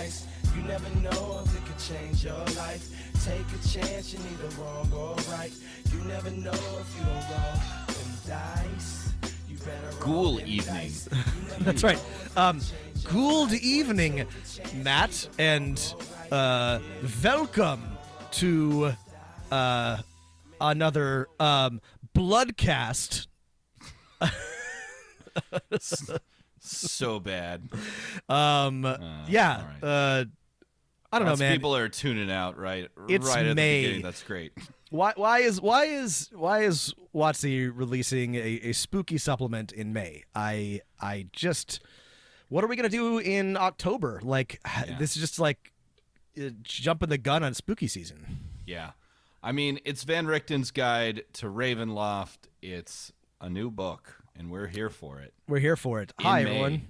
dice. You never know if it could change your life. Take a chance, you're neither wrong or right. You never know if you don't roll them dice. You better roll Ghoul them evening. dice. That's right. Good evening, Matt, and welcome to another Bloodcast. So bad. Yeah. Right. I don't know, man. People are tuning out right It's at the May. beginning. That's great. Why is Watsy releasing a spooky supplement in May? I just, what are we gonna do in October? Like, this is just like jumping the gun on spooky season. Yeah. I mean, it's Van Richten's Guide to Ravenloft. It's a new book, and we're here for it. We're here for it. Hi, May. everyone.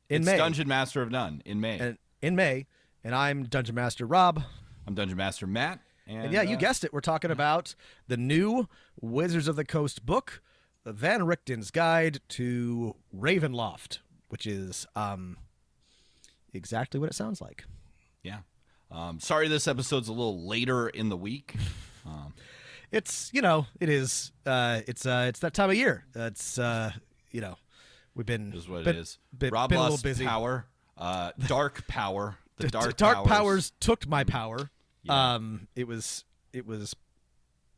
It's May. Dungeon Master of None in May. And in May, and I'm Dungeon Master Rob. I'm Dungeon Master Matt. And yeah, you guessed it. We're talking about the new Wizards of the Coast book, Van Richten's Guide to Ravenloft, which is exactly what it sounds like. Yeah. Sorry this episode's a little later in the week. It's, it is. It's that time of year. It's, we've been. Is what been, it is. Been, Rob been a lost little busy. power. Dark power. The dark powers took my power. Yeah. It was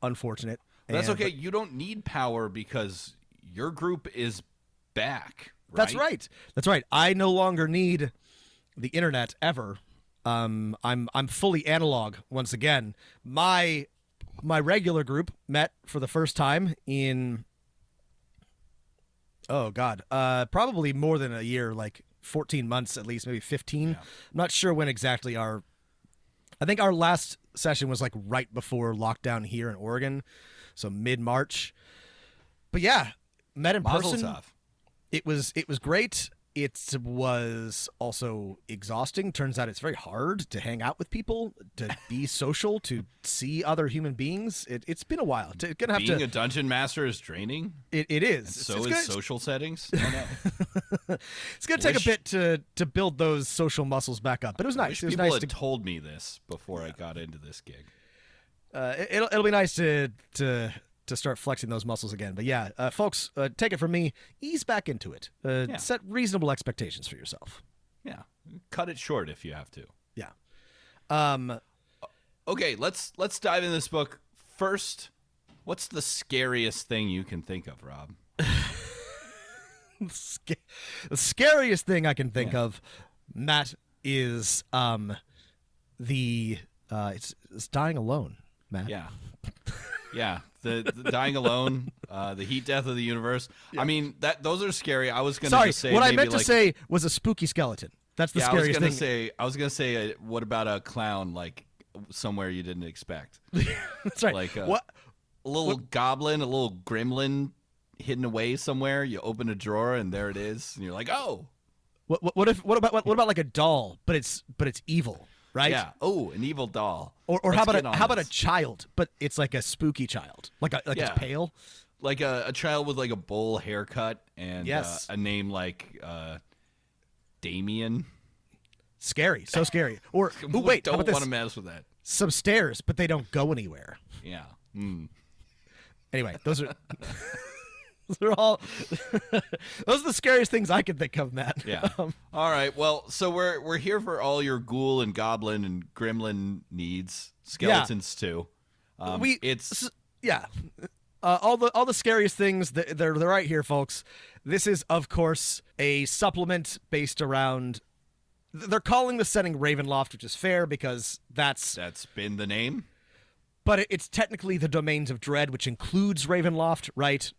unfortunate. That's okay. You don't need power because your group is back. Right? That's right. I no longer need the internet ever. I'm fully analog once again. My regular group met for the first time in probably more than a year, like 14 months at least, maybe 15. Yeah. I'm not sure when exactly I think our last session was like right before lockdown here in Oregon, so mid-March. But yeah, met in Mazel person. tov. It was great. It was also exhausting. Turns out it's very hard to hang out with people, to be social, to see other human beings. It's been a while. Being a dungeon master is draining. It is. And so is social settings. Oh, no. It's going to take a bit to build those social muscles back up, but it was nice. Wish It was people nice had told me this before I got into this gig. It'll be nice to start flexing those muscles again. But yeah, folks, take it from me. Ease back into it. Set reasonable expectations for yourself. Yeah, cut it short if you have to. Yeah. Okay, let's dive into this book first. What's the scariest thing you can think of, Rob? The scariest thing I can think of, Matt, is it's dying alone, Matt. Yeah. Yeah, the dying alone, the heat death of the universe. Yeah. I mean, those are scary. I was going to just say what I meant to say was a spooky skeleton. That's the scariest thing. I was going to say, what about a clown like somewhere you didn't expect? That's right. Like a little goblin, a little gremlin hidden away somewhere. You open a drawer and there it is, and you're like, oh. What about like a doll, but it's evil? Right? Yeah. Oh, an evil doll. Or how about a child, but it's like a spooky child, like it's pale, like a child with like a bowl haircut and yes. A name like Damien. Scary, so scary. Or wait, don't want to mess with that. Some stairs, but they don't go anywhere. Yeah. Mm. Anyway, those are. They're all those are the scariest things I can think of, Matt. Yeah. All right. Well, so we're here for all your ghoul and goblin and gremlin needs, skeletons too. All the scariest things. They're right here, folks. This is, of course, a supplement based around. They're calling the setting Ravenloft, which is fair because that's been the name. But it's technically the Domains of Dread, which includes Ravenloft, right?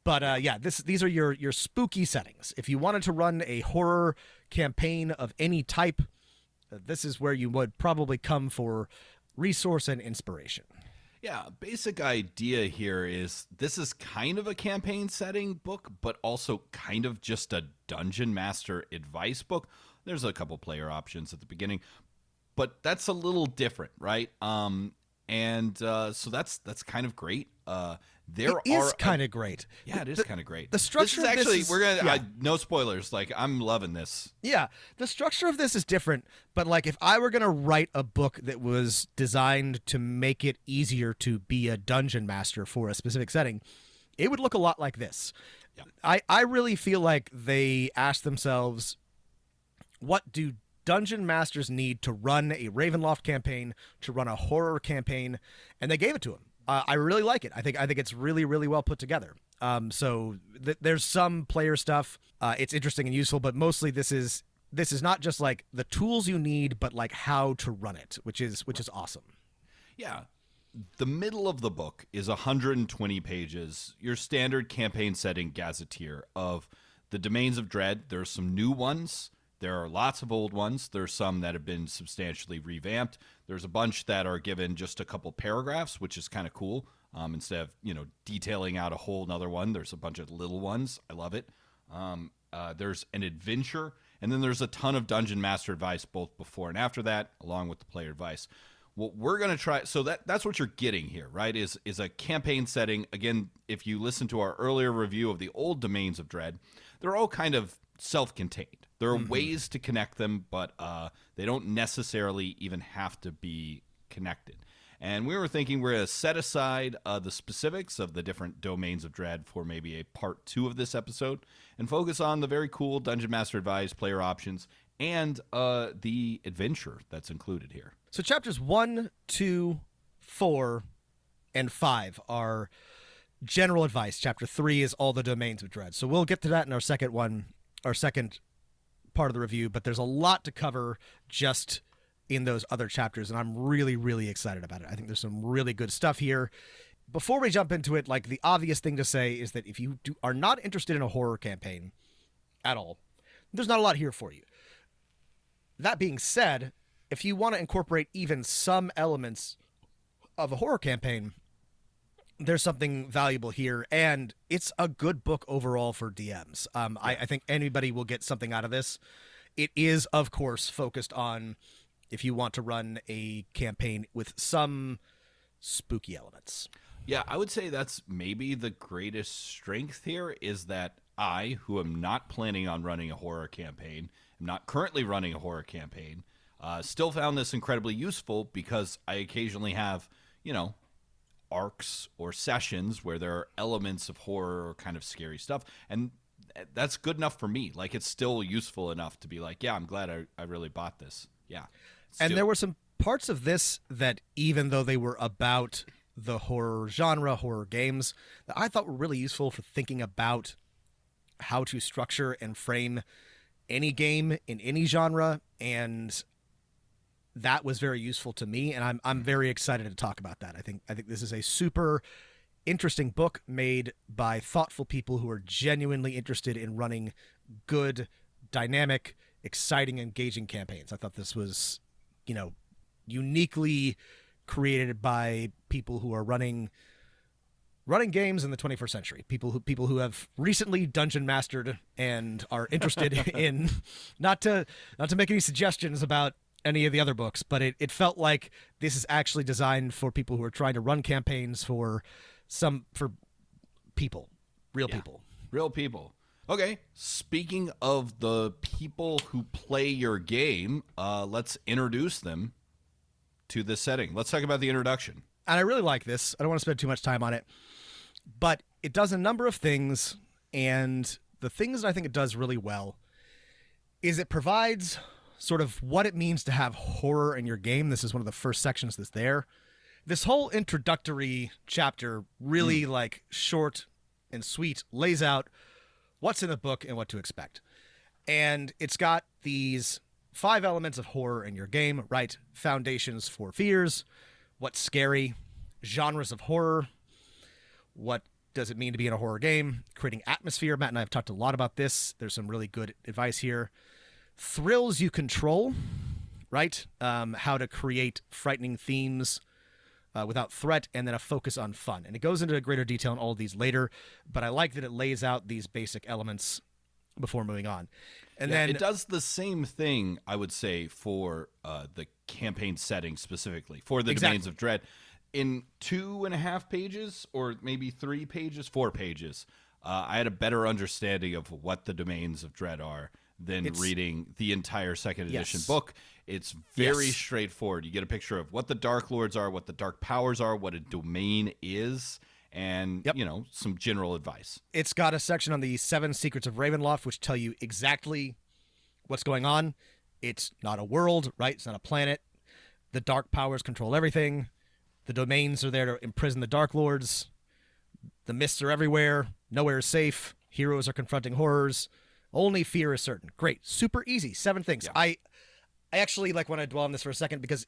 But these are your spooky settings. If you wanted to run a horror campaign of any type, this is where you would probably come for resource and inspiration. Yeah, basic idea here is this is kind of a campaign setting book, but also kind of just a dungeon master advice book. There's a couple player options at the beginning, but that's a little different, right? and so that's kind of great. It is kind of great. Yeah, it is kind of great. The structure this is actually of this is, we're gonna yeah. no spoilers. Like, I'm loving this. Yeah, the structure of this is different, but like if I were going to write a book that was designed to make it easier to be a dungeon master for a specific setting, it would look a lot like this. Yeah. I really feel like they asked themselves, what do dungeon masters need to run a Ravenloft campaign, to run a horror campaign, and they gave it to them. I really like it. I think it's really, really well put together. So there's some player stuff. It's interesting and useful, but mostly this is not just like the tools you need, but like how to run it, which is awesome. Yeah. The middle of the book is 120 pages, your standard campaign setting gazetteer of the Domains of Dread. There are some new ones. There are lots of old ones. There's some that have been substantially revamped. There's a bunch that are given just a couple paragraphs, which is kind of cool. Instead of, detailing out a whole nother one, there's a bunch of little ones. I love it. There's an adventure, and then there's a ton of Dungeon Master advice both before and after that, along with the player advice. What we're going to try, so that's what you're getting here, right, is a campaign setting. Again, if you listen to our earlier review of the old Domains of Dread, they're all kind of self-contained. There are ways to connect them, but they don't necessarily even have to be connected. And we were thinking we're going to set aside the specifics of the different Domains of Dread for maybe a part 2 of this episode and focus on the very cool Dungeon Master Advice, player options, and the adventure that's included here. So chapters 1, 2, 4, and 5 are general advice. Chapter 3 is all the Domains of Dread. So we'll get to that in our second part of the review, but there's a lot to cover just in those other chapters, and I'm really, really excited about it. I think there's some really good stuff here. Before we jump into it, like, the obvious thing to say is that if you are not interested in a horror campaign at all, there's not a lot here for you. That being said, if you want to incorporate even some elements of a horror campaign, there's something valuable here, and it's a good book overall for DMs. I think anybody will get something out of this. It is, of course, focused on if you want to run a campaign with some spooky elements. Yeah, I would say that's maybe the greatest strength here, is that I, who am not planning on running a horror campaign, am not currently running a horror campaign, still found this incredibly useful because I occasionally have, arcs or sessions where there are elements of horror or kind of scary stuff, and that's good enough for me. Like, it's still useful enough to be like, yeah, I'm glad I really bought this. Yeah. And there were some parts of this that, even though they were about the horror genre, horror games, that I thought were really useful for thinking about how to structure and frame any game in any genre, and that was very useful to me, and I'm very excited to talk about that. I think this is a super interesting book made by thoughtful people who are genuinely interested in running good, dynamic, exciting, engaging campaigns. I thought this was, uniquely created by people who are running games in the 21st century. People who have recently dungeon mastered and are interested in not to make any suggestions about any of the other books, but it felt like this is actually designed for people who are trying to run campaigns for people, real people. Okay, speaking of the people who play your game, let's introduce them to this setting. Let's talk about the introduction. And I really like this. I don't want to spend too much time on it, but it does a number of things, and the things that I think it does really well is it provides sort of what it means to have horror in your game. This is one of the first sections that's there. This whole introductory chapter, really like short and sweet, lays out what's in the book and what to expect. And it's got these 5 elements of horror in your game, right? Foundations for fears, what's scary, genres of horror, what does it mean to be in a horror game, creating atmosphere. Matt and I have talked a lot about this. There's some really good advice here. Thrills you control, right? How to create frightening themes without threat, and then a focus on fun. And it goes into greater detail on all of these later, but I like that it lays out these basic elements before moving on. And then it does the same thing, I would say, for the campaign setting specifically, for the Domains of Dread. in 2.5 pages, or maybe 3 pages, 4 pages, I had a better understanding of what the domains of dread are than reading the entire second edition book. It's very straightforward. You get a picture of what the Dark Lords are, what the Dark Powers are, what a domain is, and, some general advice. It's got a section on the 7 secrets of Ravenloft, which tell you exactly what's going on. It's not a world, right? It's not a planet. The Dark Powers control everything. The domains are there to imprison the Dark Lords. The mists are everywhere. Nowhere is safe. Heroes are confronting horrors. Only fear is certain. Great. Super easy. 7 things. Yeah. I actually want to dwell on this for a second, because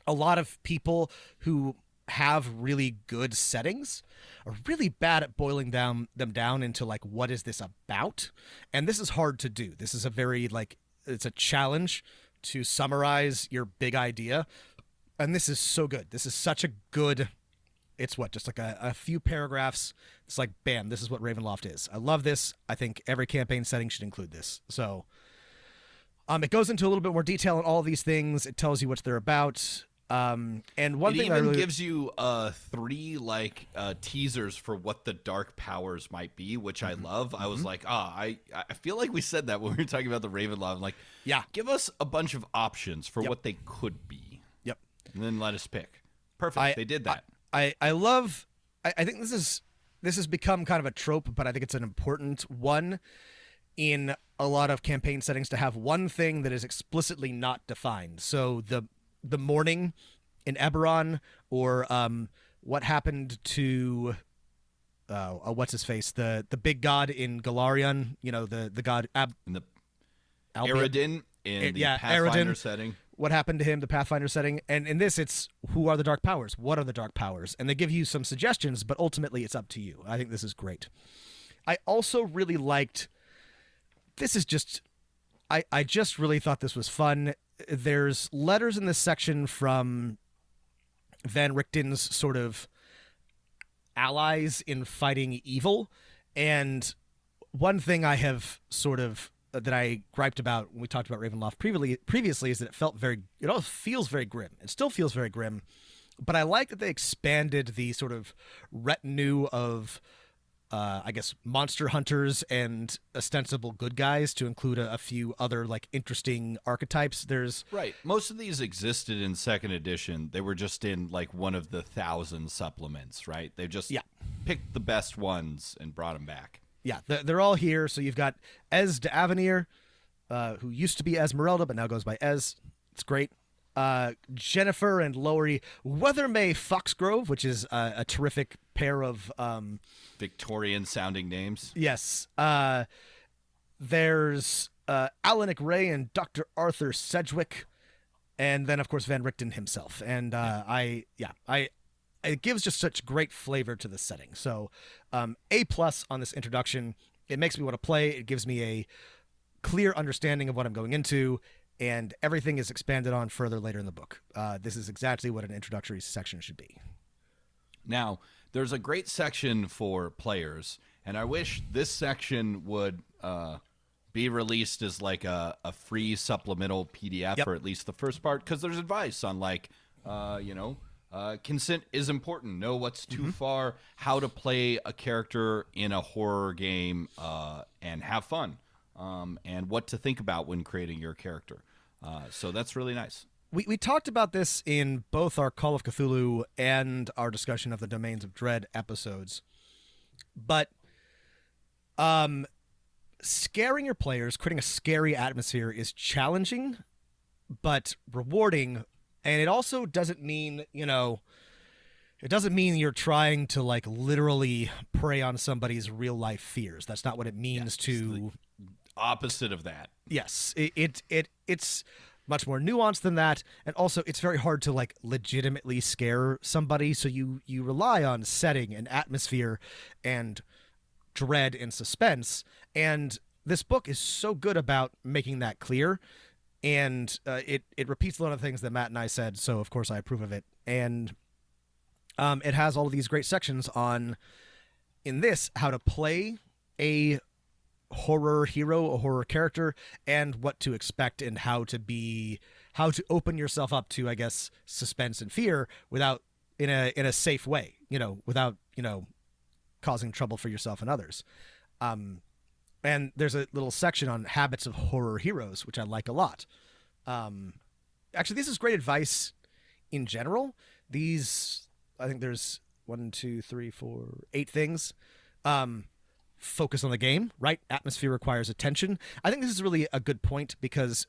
a lot of people who have really good settings are really bad at boiling them down into what is this about? And this is hard to do. This is a very it's a challenge to summarize your big idea. And this is so good. This is such a good, it's just a few paragraphs. It's bam, this is what Ravenloft is. I love this. I think every campaign setting should include this. So it goes into a little bit more detail on all of these things. It tells you what they're about. And one thing even gives you 3 teasers for what the Dark Powers might be, which I love. I was I feel like we said that when we were talking about the Ravenloft. Give us a bunch of options for what they could be. Yep. And then let us pick. Perfect. They did that. I love. I think this has become kind of a trope, but I think it's an important one in a lot of campaign settings, to have one thing that is explicitly not defined. So the morning in Eberron, or what happened to what's his face, the big god in Golarion, the god Aradin in the Pathfinder Aradin, setting. What happened to him, the Pathfinder setting. And in this, it's who are the Dark Powers? What are the Dark Powers? And they give you some suggestions, but ultimately it's up to you. I think this is great. I also really liked, this is just, I just really thought this was fun. There's letters in this section from Van Richten's sort of allies in fighting evil. And one thing I have sort of, that I griped about when we talked about Ravenloft previously is that it all feels very grim. It still feels very grim, but I like that they expanded the sort of retinue of, monster hunters and ostensible good guys to include a few other interesting archetypes. Right. Most of these existed in second edition. They were just in one of the 1,000 supplements, right? They just picked the best ones and brought them back. Yeah, they're all here. So you've got Ez de Avenir, who used to be Esmeralda, but now goes by Ez. It's great. Jennifer and Lowry Weathermay Foxgrove, which is a terrific pair of Victorian-sounding names. Yes. There's Alanic Ray and Dr. Arthur Sedgwick, and then, of course, Van Richten himself. And it gives just such great flavor to the setting. So A+ on this introduction. It makes me want to play. It gives me a clear understanding of what I'm going into, and everything is expanded on further later in the book. This is exactly what an introductory section should be. Now, there's a great section for players, and I wish this section would be released as a free supplemental PDF for at least the first part, because there's advice on consent is important. Know what's too far, how to play a character in a horror game and have fun, and what to think about when creating your character. So that's really nice. We talked about this in both our Call of Cthulhu and our discussion of the Domains of Dread episodes. But scaring your players, creating a scary atmosphere is challenging, but rewarding. And it also doesn't mean, it doesn't mean you're trying to literally prey on somebody's real life fears. That's not what it means to. Opposite of that. Yes, it's much more nuanced than that, and also it's very hard to legitimately scare somebody. So you rely on setting and atmosphere and dread and suspense, and this book is so good about making that clear. And it repeats a lot of things that Matt and I said, so of course I approve of it. And it has all of these great sections on, in this, how to play a horror hero, a horror character, and what to expect, and how to open yourself up to, I guess, suspense and fear without in a safe way, without, causing trouble for yourself and others. And there's a little section on habits of horror heroes, which I like a lot. Actually, this is great advice in general. I think there's 1, 2, 3, 4, 8 things. Focus on the game, right? Atmosphere requires attention. I think this is really a good point because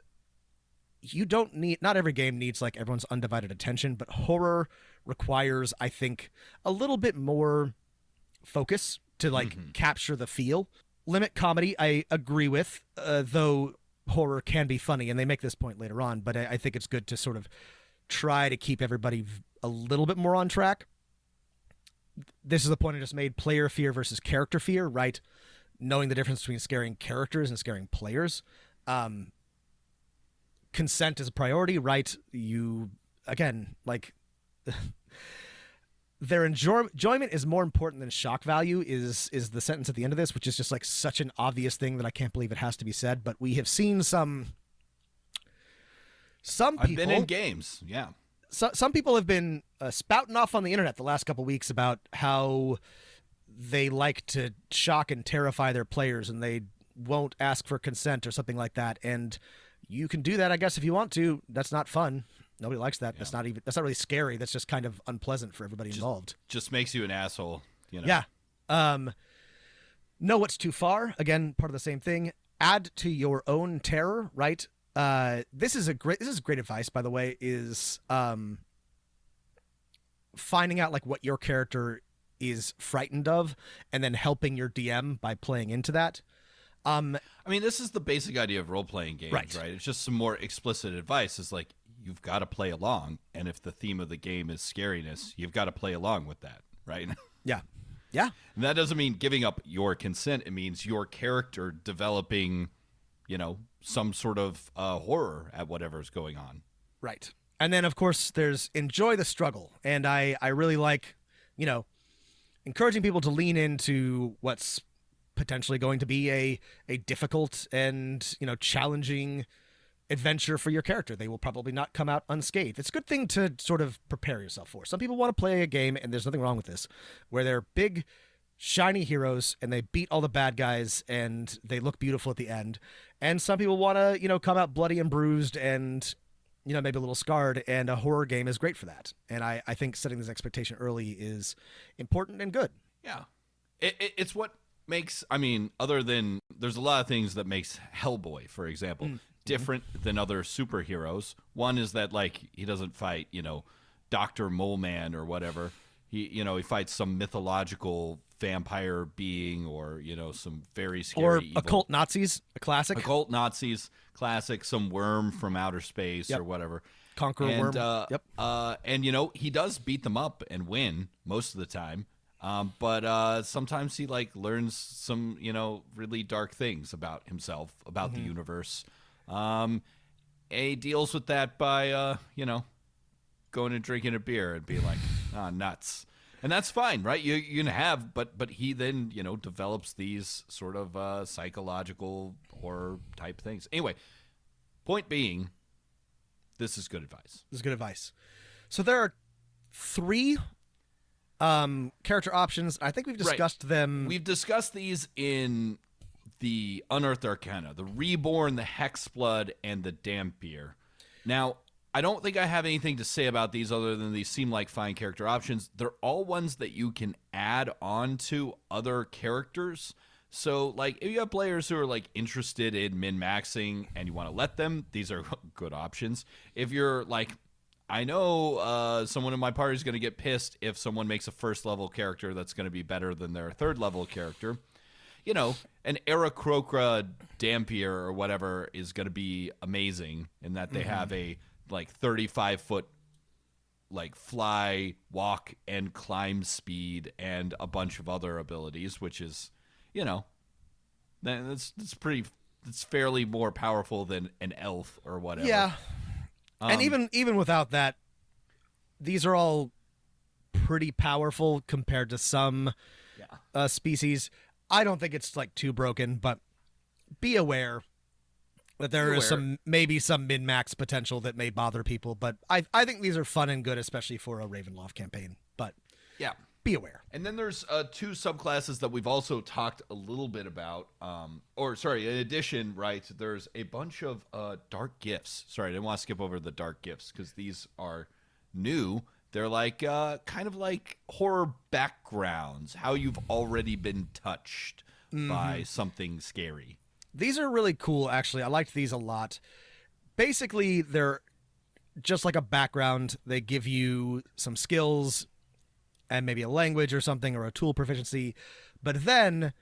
not every game needs like everyone's undivided attention, but horror requires, I think, a little bit more focus to like capture the feel. Limit comedy, I agree with, though horror can be funny, and they make this point later on, but I think it's good to sort of try to keep everybody a little bit more on track. This is the point I just made, player fear versus character fear, right? Knowing the difference between scaring characters and scaring players. Consent is a priority, right? Their enjoyment is more important than shock value is the sentence at the end of this, which is just like such an obvious thing that I can't believe it has to be said. But we have seen some people. I've been in games, yeah. Some people have been spouting off on the internet the last couple of weeks about how they like to shock and terrify their players and they won't ask for consent or something like that. And you can do that, I guess, if you want to. That's not fun. Nobody likes that. Yeah. That's not really scary. That's just kind of unpleasant for everybody involved. Just makes you an asshole, Yeah. Know what's too far. Again, part of the same thing. Add to your own terror, right? This is great advice, by the way, is finding out like what your character is frightened of and then helping your DM by playing into that. I mean, this is the basic idea of role-playing games, right? It's just some more explicit advice. It's like, you've got to play along, and if the theme of the game is scariness, you've got to play along with that, right? Yeah. And that doesn't mean giving up your consent. It means your character developing, some sort of horror at whatever's going on. Right. And then, of course, there's enjoy the struggle. And I really like, encouraging people to lean into what's potentially going to be a difficult and, challenging adventure for your character. They will probably not come out unscathed. It's a good thing to sort of prepare yourself for. Some people want to play a game, and there's nothing wrong with this, where they're big, shiny heroes, and they beat all the bad guys, and they look beautiful at the end. And some people want to, come out bloody and bruised and, maybe a little scarred, and a horror game is great for that. And I think setting this expectation early is important and good. Yeah. It's what makes, other than, there's a lot of things that makes Hellboy, for example, different than other superheroes. One is that, like, he doesn't fight, Dr. Mole Man or whatever. He fights some mythological vampire being or, some very scary or evil. occult Nazis, a classic. Occult Nazis, classic, some worm from outer space or whatever. Conqueror worm. Yep. And, he does beat them up and win most of the time. But sometimes he, learns some, really dark things about himself, about the universe. And he deals with that by, going and drinking a beer and being like, nuts. And that's fine, right? You can have, but he then, develops these sort of psychological horror type things. Anyway, point being, this is good advice. So there are 3 character options. I think we've discussed them. We've discussed these in the Unearthed Arcana, the Reborn, the Hexblood, and the Dampier. Now, I don't think I have anything to say about these other than these seem like fine character options. They're all ones that you can add on to other characters. So, if you have players who are, interested in min-maxing and you want to let them, these are good options. If you're, I know someone in my party is going to get pissed if someone makes a first-level character that's going to be better than their third-level character. An Aarakocra Dampier or whatever is going to be amazing in that they have a 35-foot fly, walk, and climb speed and a bunch of other abilities, which is, it's fairly more powerful than an elf or whatever. Yeah. And even without that, these are all pretty powerful compared to some species. I don't think it's too broken, but be aware That there is maybe some min-max potential that may bother people, but I think these are fun and good, especially for a Ravenloft campaign. But yeah, be aware. And then there's two subclasses that we've also talked a little bit about. In addition, right, there's a bunch of dark gifts. Sorry, I didn't want to skip over the dark gifts because these are new. They're like kind of like horror backgrounds, how you've already been touched by something scary. These are really cool, actually. I liked these a lot. Basically, they're just like a background. They give you some skills and maybe a language or something or a tool proficiency. But then,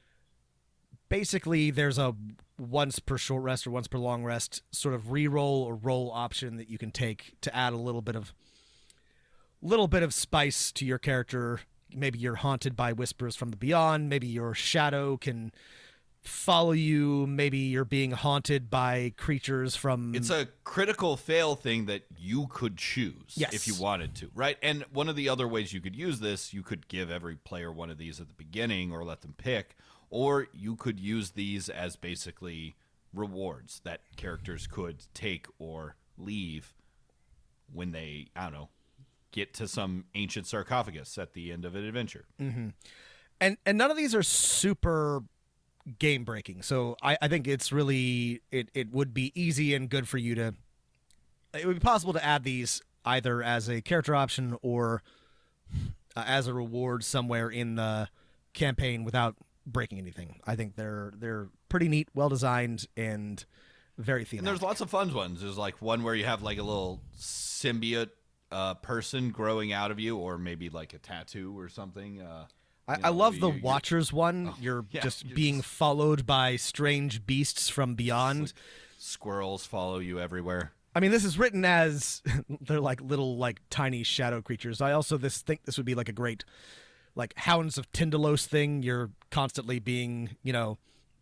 basically, there's a once per short rest or once per long rest sort of reroll or roll option that you can take to add a little bit of spice to your character. Maybe you're haunted by whispers from the beyond. Maybe your shadow can follow you. Maybe you're being haunted by creatures from... It's a critical fail thing that you could choose yes. if you wanted to, right? And one of the other ways you could use this, you could give every player one of these at the beginning or let them pick, or you could use these as basically rewards that characters could take or leave when they, I don't know, get to some ancient sarcophagus at the end of an adventure. Mm-hmm. And none of these are super game breaking, so I think it's really it would be easy and good for you to... It would be possible to add these either as a character option or as a reward somewhere in the campaign without breaking anything. I think they're pretty neat, well designed, and very thematic. And there's lots of fun ones. There's like one where you have like a little symbiote person growing out of you, or maybe like a tattoo or something. I love the Watchers one. You're being followed by strange beasts from beyond. Like squirrels follow you everywhere. I mean, this is written as they're like little, like tiny shadow creatures. I also think this would be like a great, like Hounds of Tyndalos thing. You're constantly being,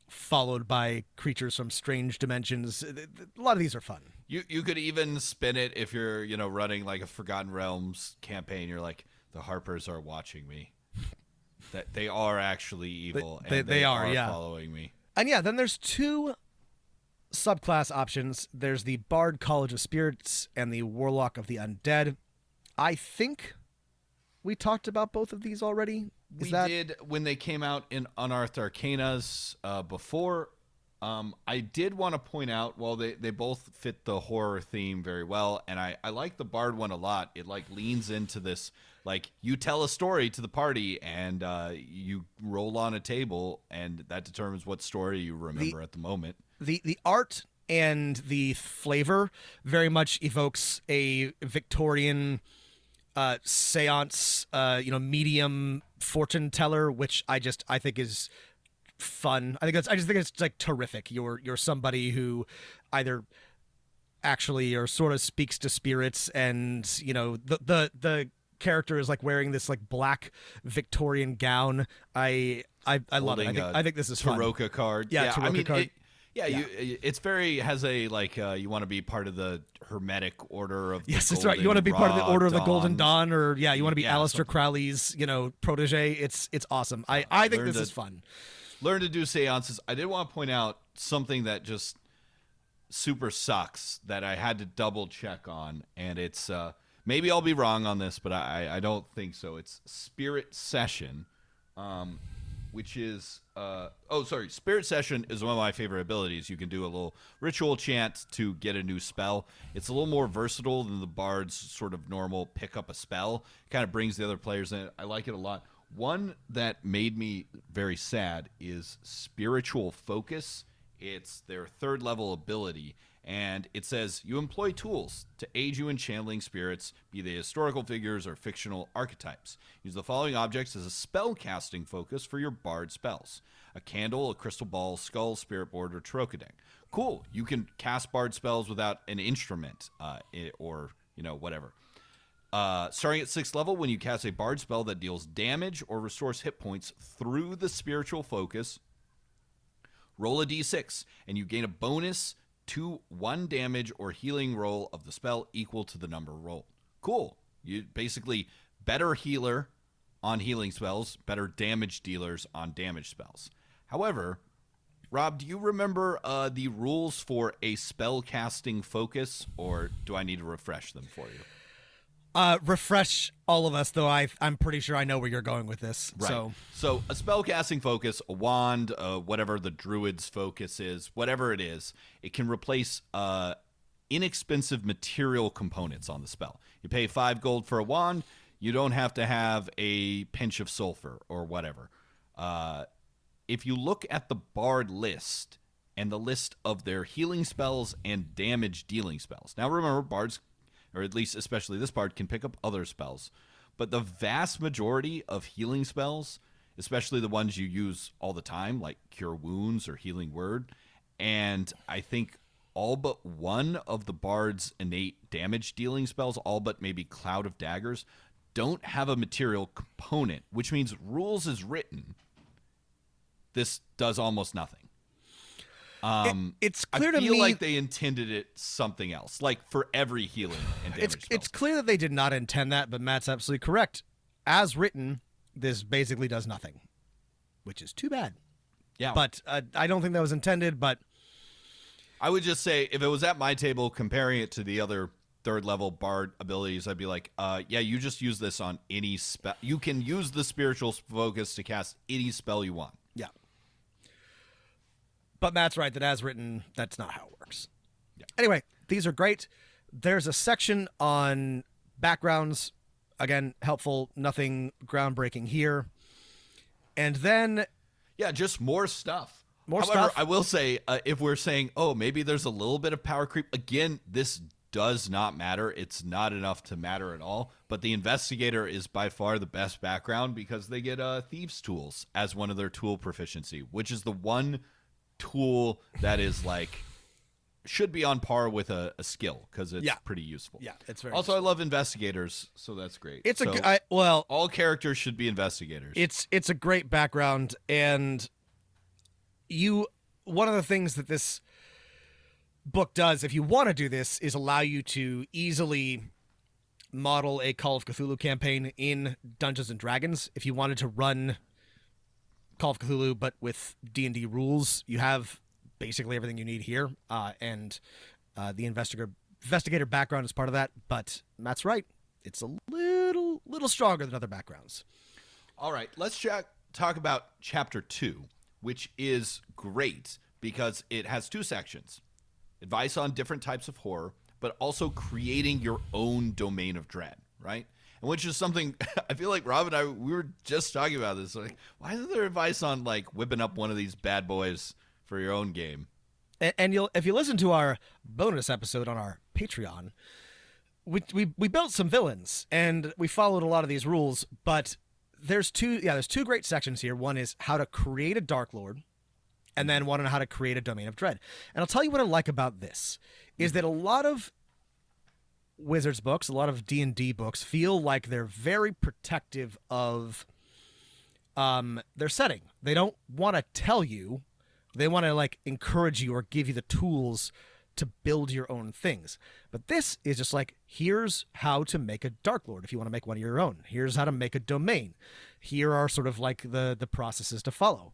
followed by creatures from strange dimensions. A lot of these are fun. You could even spin it if you're, running like a Forgotten Realms campaign. You're like, the Harpers are watching me. That they are actually evil. They are following me. And yeah, then there's two subclass options. There's the Bard College of Spirits and the Warlock of the Undead. I think we talked about both of these already. We did when they came out in Unearthed Arcanas before. I did want to point out, well, they both fit the horror theme very well, and I like the Bard one a lot. It like leans into this, like you tell a story to the party, and you roll on a table, and that determines what story you remember at the moment. The art and the flavor very much evokes a Victorian seance, medium fortune teller, which I think is fun. I just think it's like terrific. You're somebody who either actually or sort of speaks to spirits, and the character is like wearing this like black Victorian gown. I love it. I think this is fun. Tarocca card. Yeah, Tarocca card. It's very has a like you want to be part of the Hermetic Order of the yes, that's right. You want to be part of the Order of the Golden Dawn, or you want to be Aleister Crowley's protege. It's awesome. I think this is fun. Learn to do seances. I did want to point out something that just super sucks that I had to double check on, and it's maybe I'll be wrong on this, but I don't think so. It's Spirit Session, which is Spirit Session is one of my favorite abilities. You can do a little ritual chant to get a new spell. It's a little more versatile than the Bard's sort of normal pick up a spell. It kind of brings the other players in. I like it a lot. One that made me very sad is Spiritual Focus. It's their third level ability, and it says you employ tools to aid you in channeling spirits, be they historical figures or fictional archetypes. Use the following objects as a spell casting focus for your bard spells: a candle, a crystal ball, skull, spirit board, or Tarocca deck. Cool. You can cast bard spells without an instrument or whatever. Starting at 6th level, when you cast a bard spell that deals damage or restores hit points through the spiritual focus, roll a d6, and you gain a bonus to 1 damage or healing roll of the spell equal to the number rolled. Cool. You basically better healer on healing spells, better damage dealers on damage spells. However, Rob, do you remember the rules for a spell casting focus, or do I need to refresh them for you? Refresh all of us, though. I'm pretty sure I know where you're going with this. Right. So a spell casting focus, a wand, whatever the druid's focus is, whatever it is, it can replace inexpensive material components on the spell. You pay 5 gold for a wand. You don't have to have a pinch of sulfur or whatever. If you look at the bard list and the list of their healing spells and damage dealing spells. Now remember, bards, or at least especially this bard, can pick up other spells. But the vast majority of healing spells, especially the ones you use all the time, like Cure Wounds or Healing Word, and I think all but one of the bard's innate damage dealing spells, all but maybe Cloud of Daggers, don't have a material component, which means rules as written, this does almost nothing. It's clear to me, I feel like they intended it something else, like for every healing and damage spells. It's clear that they did not intend that, but Matt's absolutely correct. As written, this basically does nothing, which is too bad. Yeah. But I don't think that was intended, but I would just say, if it was at my table, comparing it to the other 3rd level bard abilities, I'd be like, yeah, you just use this on any spell. You can use the spiritual focus to cast any spell you want. yeah. But Matt's right that as written, that's not how it works. Yeah. Anyway, these are great. There's a section on backgrounds. Again, helpful, nothing groundbreaking here. And then... yeah, just more stuff. However, stuff. I will say, if we're saying, oh, maybe there's a little bit of power creep, again, this does not matter. It's not enough to matter at all. But the investigator is by far the best background because they get thieves' tools as one of their tool proficiency, which is the one tool that is like should be on par with a skill because it's pretty useful. Yeah, it's very also useful. I love investigators, so that's great. It's so well, all characters should be investigators. it's a great background, and one of the things that this book does, if you want to do this, is allow you to easily model a Call of Cthulhu campaign in Dungeons and Dragons. If you wanted to run Call of Cthulhu but with D&D rules, you have basically everything you need here, and the investigator background is part of that. But Matt's right, it's a little stronger than other backgrounds. All right, let's talk about chapter 2, which is great because it has 2 sections: advice on different types of horror, but also creating your own domain of dread, right? And which is something I feel like Rob and I, we were just talking about this. Like, why isn't there advice on like whipping up one of these bad boys for your own game? And if you listen to our bonus episode on our Patreon, we built some villains and we followed a lot of these rules. But there's two great sections here. One is how to create a Dark Lord, and then one on how to create a domain of dread. And I'll tell you what I like about this is that a lot of Wizards books, a lot of D&D books feel like they're very protective of their setting. They don't want to tell you. They want to like encourage you or give you the tools to build your own things. But this is just like, here's how to make a Dark Lord if you want to make one of your own. Here's how to make a domain. Here are sort of like the processes to follow.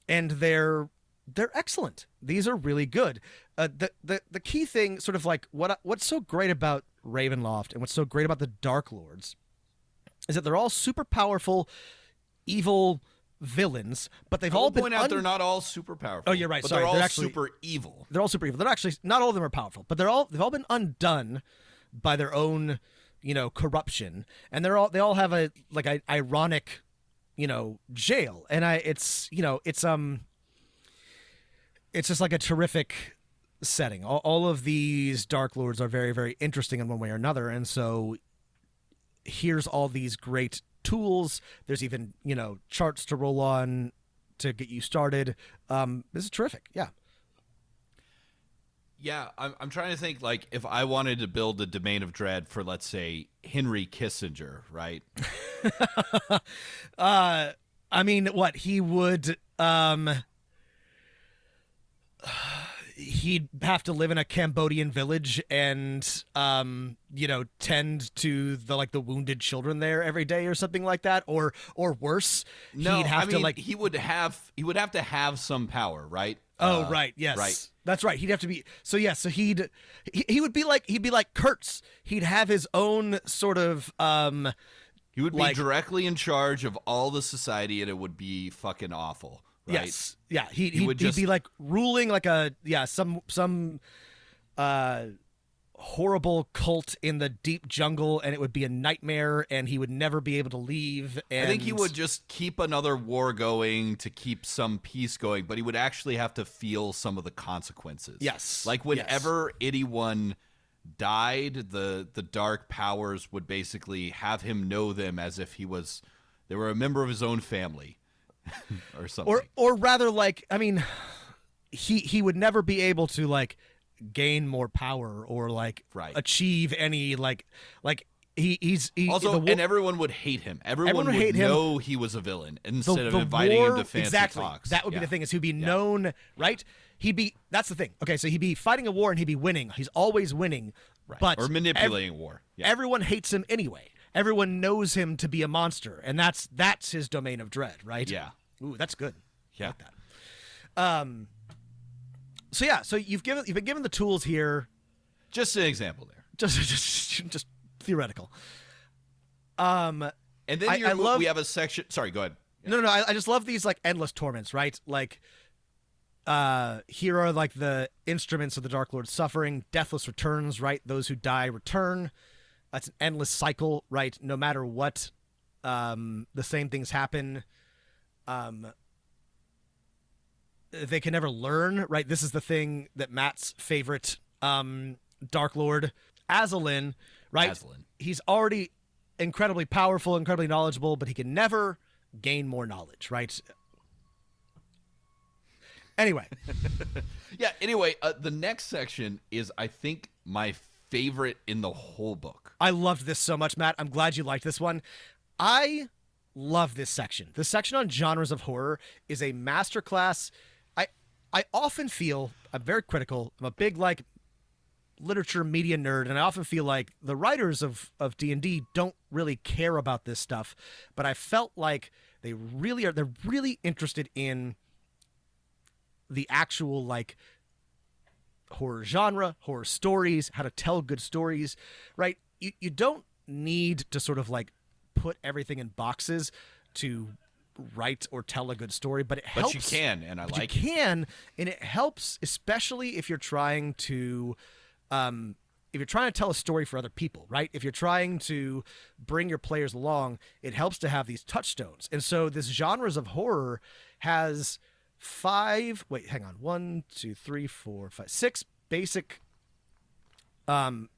And they're excellent. These are really good. The key thing, sort of like what's so great about Ravenloft and what's so great about the Dark Lords is that they're all super powerful, evil villains, but they've all been... point out they're not all super powerful. Oh, you're right. But Sorry, they're all actually super evil. They're all super evil. They're actually not all of them are powerful, but they've all been undone by their own, corruption, and they all have a ironic, jail, and it's just like a terrific setting. All of these Dark Lords are very, very interesting in one way or another, and so here's all these great tools. There's even, charts to roll on to get you started. This is terrific. Yeah. Yeah, I'm trying to think, like, if I wanted to build a domain of dread for, let's say, Henry Kissinger, right? I mean, what he would... he'd have to live in a Cambodian village and tend to the wounded children there every day or something like that, or worse. No, he'd have he would have to have some power, right? Oh, right. Yes. Right. That's right. He'd have to be. So yeah. So he would be like Kurtz. He'd have his own sort of He would be like- directly in charge of all the society, and it would be fucking awful. Right? Yes. Yeah. He'd just- be like ruling like some horrible cult in the deep jungle, and it would be a nightmare, and he would never be able to leave. And I think he would just keep another war going to keep some peace going, but he would actually have to feel some of the consequences. Yes. Like whenever anyone died, the dark powers would basically have him know them as if they were a member of his own family or something. or rather, like, I mean, he would never be able to like gain more power or like Right. achieve any like he's also, the war- and everyone would hate him. Everyone would hate him. know he was a villain instead of the inviting war, him to fancy exactly. talks. That would be Yeah. the thing, is he'd be known, right? That's the thing. Okay, so he'd be fighting a war and he'd be winning. He's always winning, Right. but Or manipulating war. Yeah. everyone hates him anyway. Everyone knows him to be a monster, and that's his domain of dread, right? Yeah. Ooh, that's good. I Yeah. like that. So yeah, so you've been given the tools here. Just an example there. Just theoretical. And then I love- we have a section. Sorry, go ahead. No. I just love these like endless torments, right? Like, here are like the instruments of the Dark Lord's suffering. Deathless returns, right? Those who die return. That's an endless cycle, right? No matter what, the same things happen. They can never learn, right? This is the thing that Matt's favorite Dark Lord, Azalin, right? Aslan. He's already incredibly powerful, incredibly knowledgeable, but he can never gain more knowledge, right? Anyway, Yeah. Anyway, the next section is, I think, my favorite in the whole book. I loved this so much, Matt. I'm glad you liked this one. I love this section. The section on genres of horror is a masterclass. I often feel, I'm very critical. I'm a big like literature media nerd, and I often feel like the writers of D&D don't really care about this stuff, but I felt like they really are. They're really interested in the actual like horror genre, horror stories, how to tell good stories, right? You don't need to sort of like put everything in boxes to write or tell a good story, but it helps. But you can, and I But like you it. can, and it helps, especially if you're trying to tell a story for other people, right? If you're trying to bring your players along, it helps to have these touchstones. And so this genres of horror has 6 basic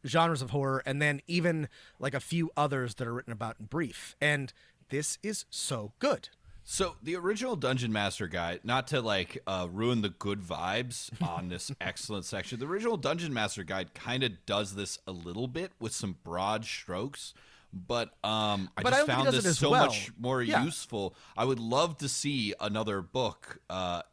genres of horror, and then even like a few others that are written about in brief. And this is so good. So the original Dungeon Master Guide, not to like ruin the good vibes on this excellent section, the original Dungeon Master Guide kind of does this a little bit with some broad strokes, but I I just don't think found it does this it as so well. much more Yeah. useful. I would love to see another book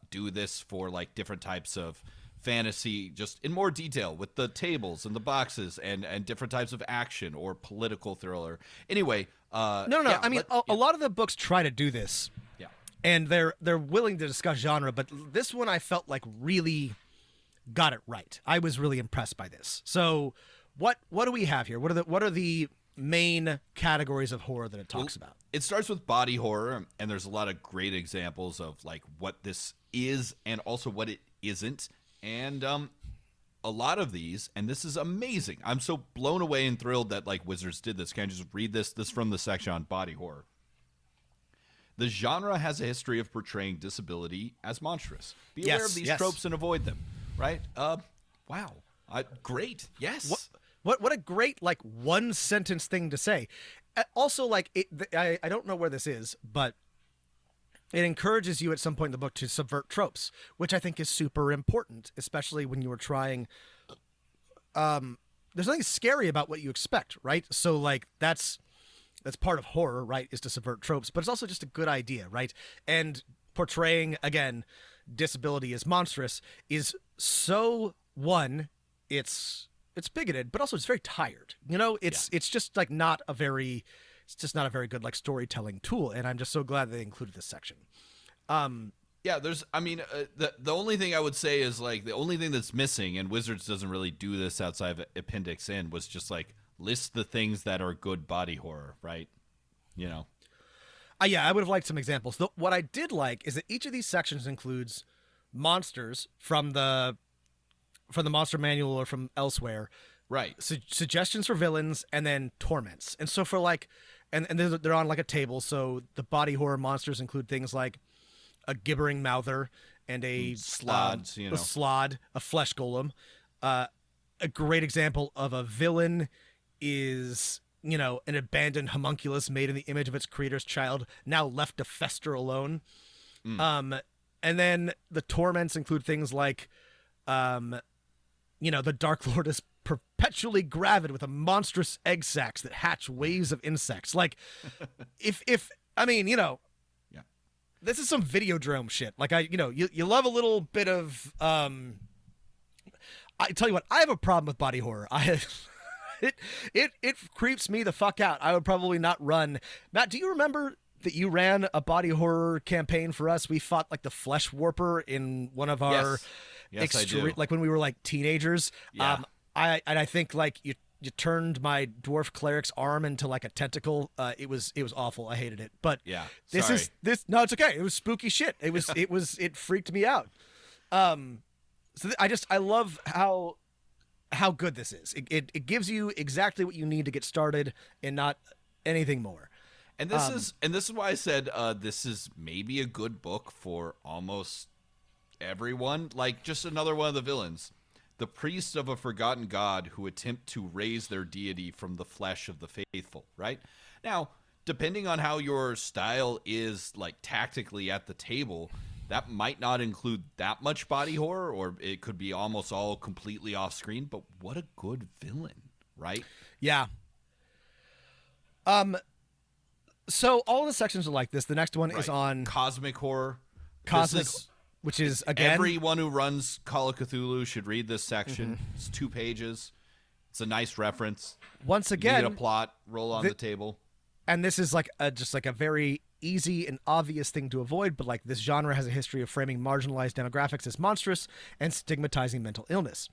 do this for like different types of fantasy, just in more detail with the tables and the boxes and different types of action or political thriller. Anyway, No. yeah, I mean, a lot of the books try to do this, yeah. and they're willing to discuss genre, but this one I felt like really got it right. I was really impressed by this. So, what do we have here? What are the main categories of horror that it talks about? It starts with body horror, and there's a lot of great examples of like what this is and also what it isn't. And a lot of these, and this is amazing. I'm so blown away and thrilled that like Wizards did this. Can I just read this from the section on body horror? The genre has a history of portraying disability as monstrous. Be aware of these tropes and avoid them. Right? Wow. Great. Yes. What a great like one sentence thing to say. Also, like I don't know where this is, but it encourages you at some point in the book to subvert tropes, which I think is super important, especially when you are trying. There's nothing scary about what you expect, right? So like that's part of horror, right? Is to subvert tropes, but it's also just a good idea, right? And portraying again disability as monstrous is so it's bigoted, but also it's very tired. You know, it's just like not a very good like storytelling tool, and I'm just so glad they included this section. Yeah, there's. I mean, the only thing I would say is like the only thing that's missing, and Wizards doesn't really do this outside of Appendix N, was just like list the things that are good body horror, right? You know. Yeah, I would have liked some examples. What I did like is that each of these sections includes monsters from the monster manual or from elsewhere, Right. suggestions for villains, and then torments. And so for like, and they're on like a table. So the body horror monsters include things like a gibbering mouther and a Slods, a slod, a flesh golem. A great example of a villain is, an abandoned homunculus made in the image of its creator's child, now left to fester alone. And then the torments include things like, the Dark Lord is perpetually gravid with a monstrous egg sacs that hatch waves of insects. Like, Yeah. this is some Videodrome shit. Like, you love a little bit of, I tell you what, I have a problem with body horror. It creeps me the fuck out. I would probably not run. Matt, do you remember that you ran a body horror campaign for us? We fought like the Flesh Warper in one of our Yes, I do. like when we were like teenagers. Yeah. I think like you turned my dwarf cleric's arm into like a tentacle. It was awful. I hated it. But Yeah. this Sorry. no, it's okay. It was spooky shit. It freaked me out. I love how good this is. It gives you exactly what you need to get started and not anything more. And this is why I said this is maybe a good book for almost everyone. Like just another one of the villains, the priests of a forgotten god who attempt to raise their deity from the flesh of the faithful. Right now, depending on how your style is, like tactically at the table, that might not include that much body horror, or it could be almost all completely off screen. But what a good villain, right? Yeah. So all the sections are like this. The next one is on cosmic horror. Which is again, everyone who runs Call of Cthulhu should read this section. It's 2 pages. It's a nice reference. Once You again, need a plot. Roll on the table. and this is like just like a very easy and obvious thing to avoid, but like this genre has a history of framing marginalized demographics as monstrous and stigmatizing mental illness.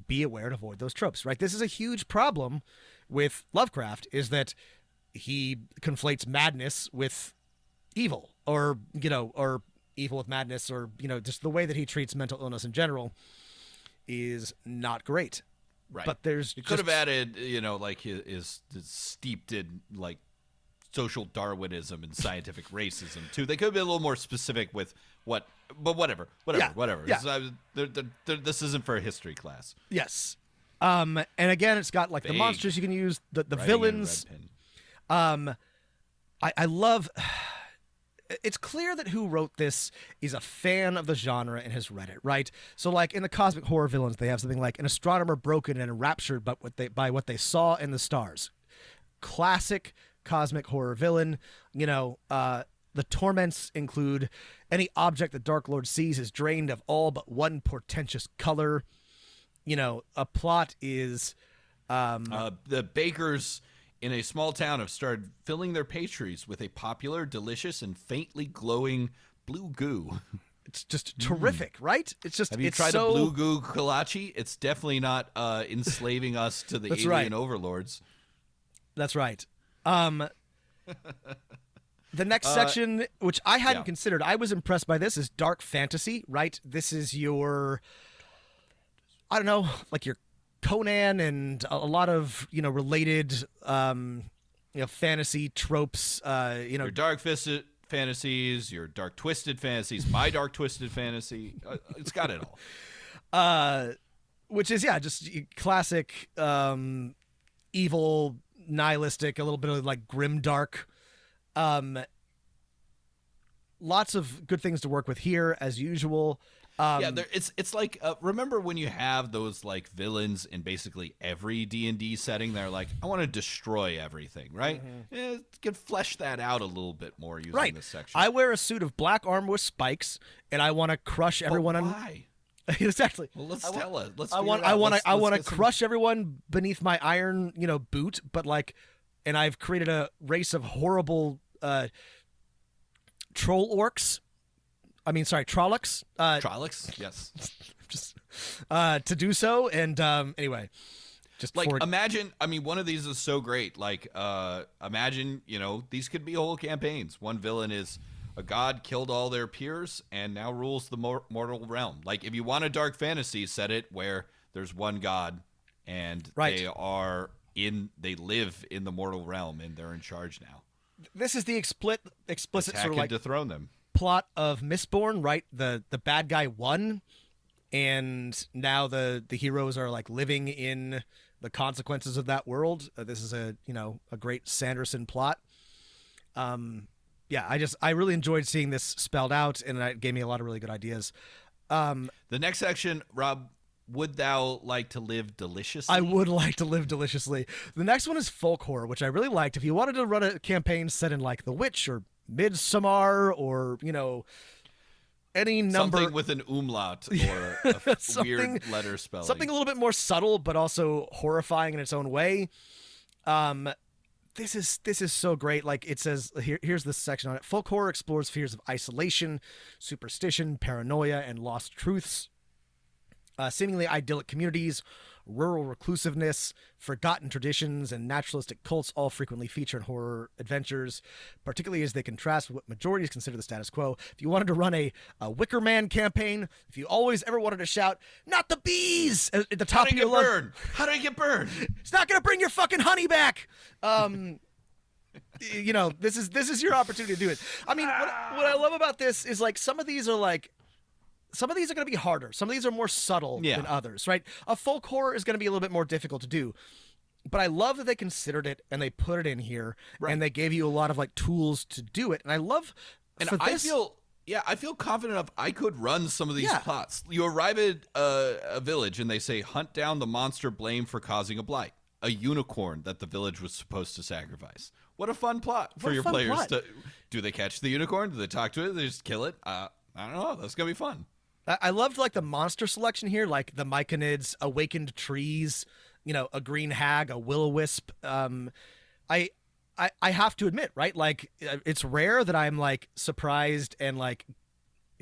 Be aware to avoid those tropes, right? This is a huge problem with Lovecraft, is that he conflates madness with evil, or evil with madness, or just the way that he treats mental illness in general is not great. Right. But there's You could have added, like his steeped in like social Darwinism and scientific racism too. They could have been a little more specific with what, but whatever. Yeah. This isn't for a history class. Yes. And again, it's got like the monsters you can use, the villains. I love. It's clear that who wrote this is a fan of the genre and has read it, right? So, like in the cosmic horror villains, they have something like an astronomer broken and enraptured by what they saw in the stars. Classic cosmic horror villain. The torments include any object the Dark Lord sees is drained of all but one portentous color. A plot is the bakers in a small town have started filling their pastries with a popular, delicious, and faintly glowing blue goo. It's just terrific, right? It's just. Have you tried a blue goo kolache? It's definitely not enslaving us to the alien overlords. That's right. The next section, which I hadn't considered, I was impressed by this, is dark fantasy, right? This is your, I don't know, like your Conan and a lot of related fantasy tropes. Your dark fisted fantasies, your dark twisted fantasies, my dark twisted fantasy. It's got it all. Which is just classic evil, nihilistic, a little bit of like grim dark. Lots of good things to work with here as usual. It's like remember when you have those like villains in basically every D&D setting? They're like, I want to destroy everything, right? You can flesh that out a little bit more using this section. I wear a suit of black armor with spikes, and I want to crush everyone. Why? Exactly. Well, let's tell it. I want to crush everyone beneath my iron, boot. But like, and I've created a race of horrible troll orcs. Trollocs. Trollocs, yes. Just to do so. And anyway, just like imagine. I mean, one of these is so great. Like imagine, these could be whole campaigns. One villain is a god, killed all their peers, and now rules the mortal realm. Like if you want a dark fantasy, set it where there's one god, and they live in the mortal realm, and they're in charge now. This is the explicit Attack sort of like dethrone them. Plot of Mistborn, right? The bad guy won, and now the heroes are like living in the consequences of that world. This is a great Sanderson plot. I really enjoyed seeing this spelled out, and it gave me a lot of really good ideas. The next section, Rob, would thou like to live deliciously? I would like to live deliciously. The next one is folk horror, which I really liked. If you wanted to run a campaign set in like The Witch or Midsommar or, any number. Something with an umlaut or a weird letter spelling. Something a little bit more subtle, but also horrifying in its own way. This is so great. Like it says, here's this section on it. Folk horror explores fears of isolation, superstition, paranoia, and lost truths. Seemingly idyllic communities, rural reclusiveness, forgotten traditions, and naturalistic cults all frequently feature in horror adventures, particularly as they contrast with what majorities consider the status quo. If you wanted to run a Wicker Man campaign, if you always ever wanted to shout, "Not the bees!" at the top of your lungs. How do I get burned? It's not going to bring your fucking honey back! This is your opportunity to do it. I mean, what I love about this is like some of these are going to be harder. Some of these are more subtle than others, right? A folk horror is going to be a little bit more difficult to do. But I love that they considered it and they put it in here and they gave you a lot of like tools to do it. And I love I feel confident enough I could run some of these plots. You arrive at a village and they say, hunt down the monster blamed for causing a blight. A unicorn that the village was supposed to sacrifice. What a fun plot for your players. Do they catch the unicorn? Do they talk to it? Do they just kill it? I don't know. That's going to be fun. I loved like the monster selection here, like the myconids, awakened trees, a green hag, a will-o-wisp. I have to admit, right? Like it's rare that I'm like surprised and like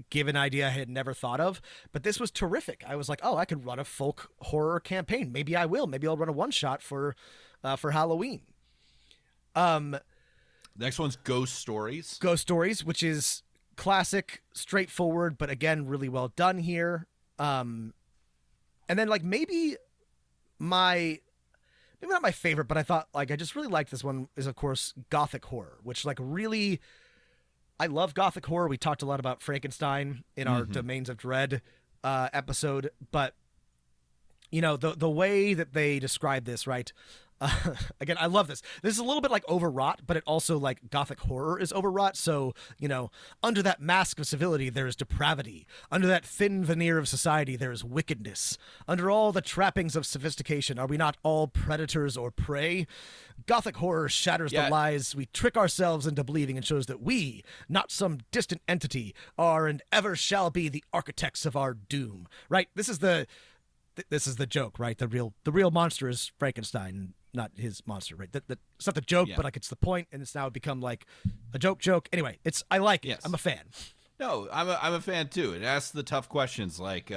give an idea I had never thought of, but this was terrific. I was like, oh, I could run a folk horror campaign. Maybe I will. Maybe I'll run a one-shot for Halloween. Next one's Ghost Stories. Ghost Stories, which is classic, straightforward, but again, really well done here. And then like maybe not my favorite, but I thought like I just really liked this one is of course Gothic horror, which like really, I love Gothic horror. We talked a lot about Frankenstein in our Domains of Dread episode, but the way that they describe this, right? Again, I love this. This is a little bit like overwrought, but it also like Gothic horror is overwrought. So, under that mask of civility, there is depravity. Under that thin veneer of society, there is wickedness. Under all the trappings of sophistication, are we not all predators or prey? Gothic horror shatters the lies we trick ourselves into believing and shows that we, not some distant entity, are and ever shall be the architects of our doom. Right? This is the joke, right? The real monster is Frankenstein, not his monster, right? It's not the joke, but like it's the point, and it's now become like a joke. Anyway, I like it. Yes. I'm a fan. No, I'm a fan too. It asks the tough questions, like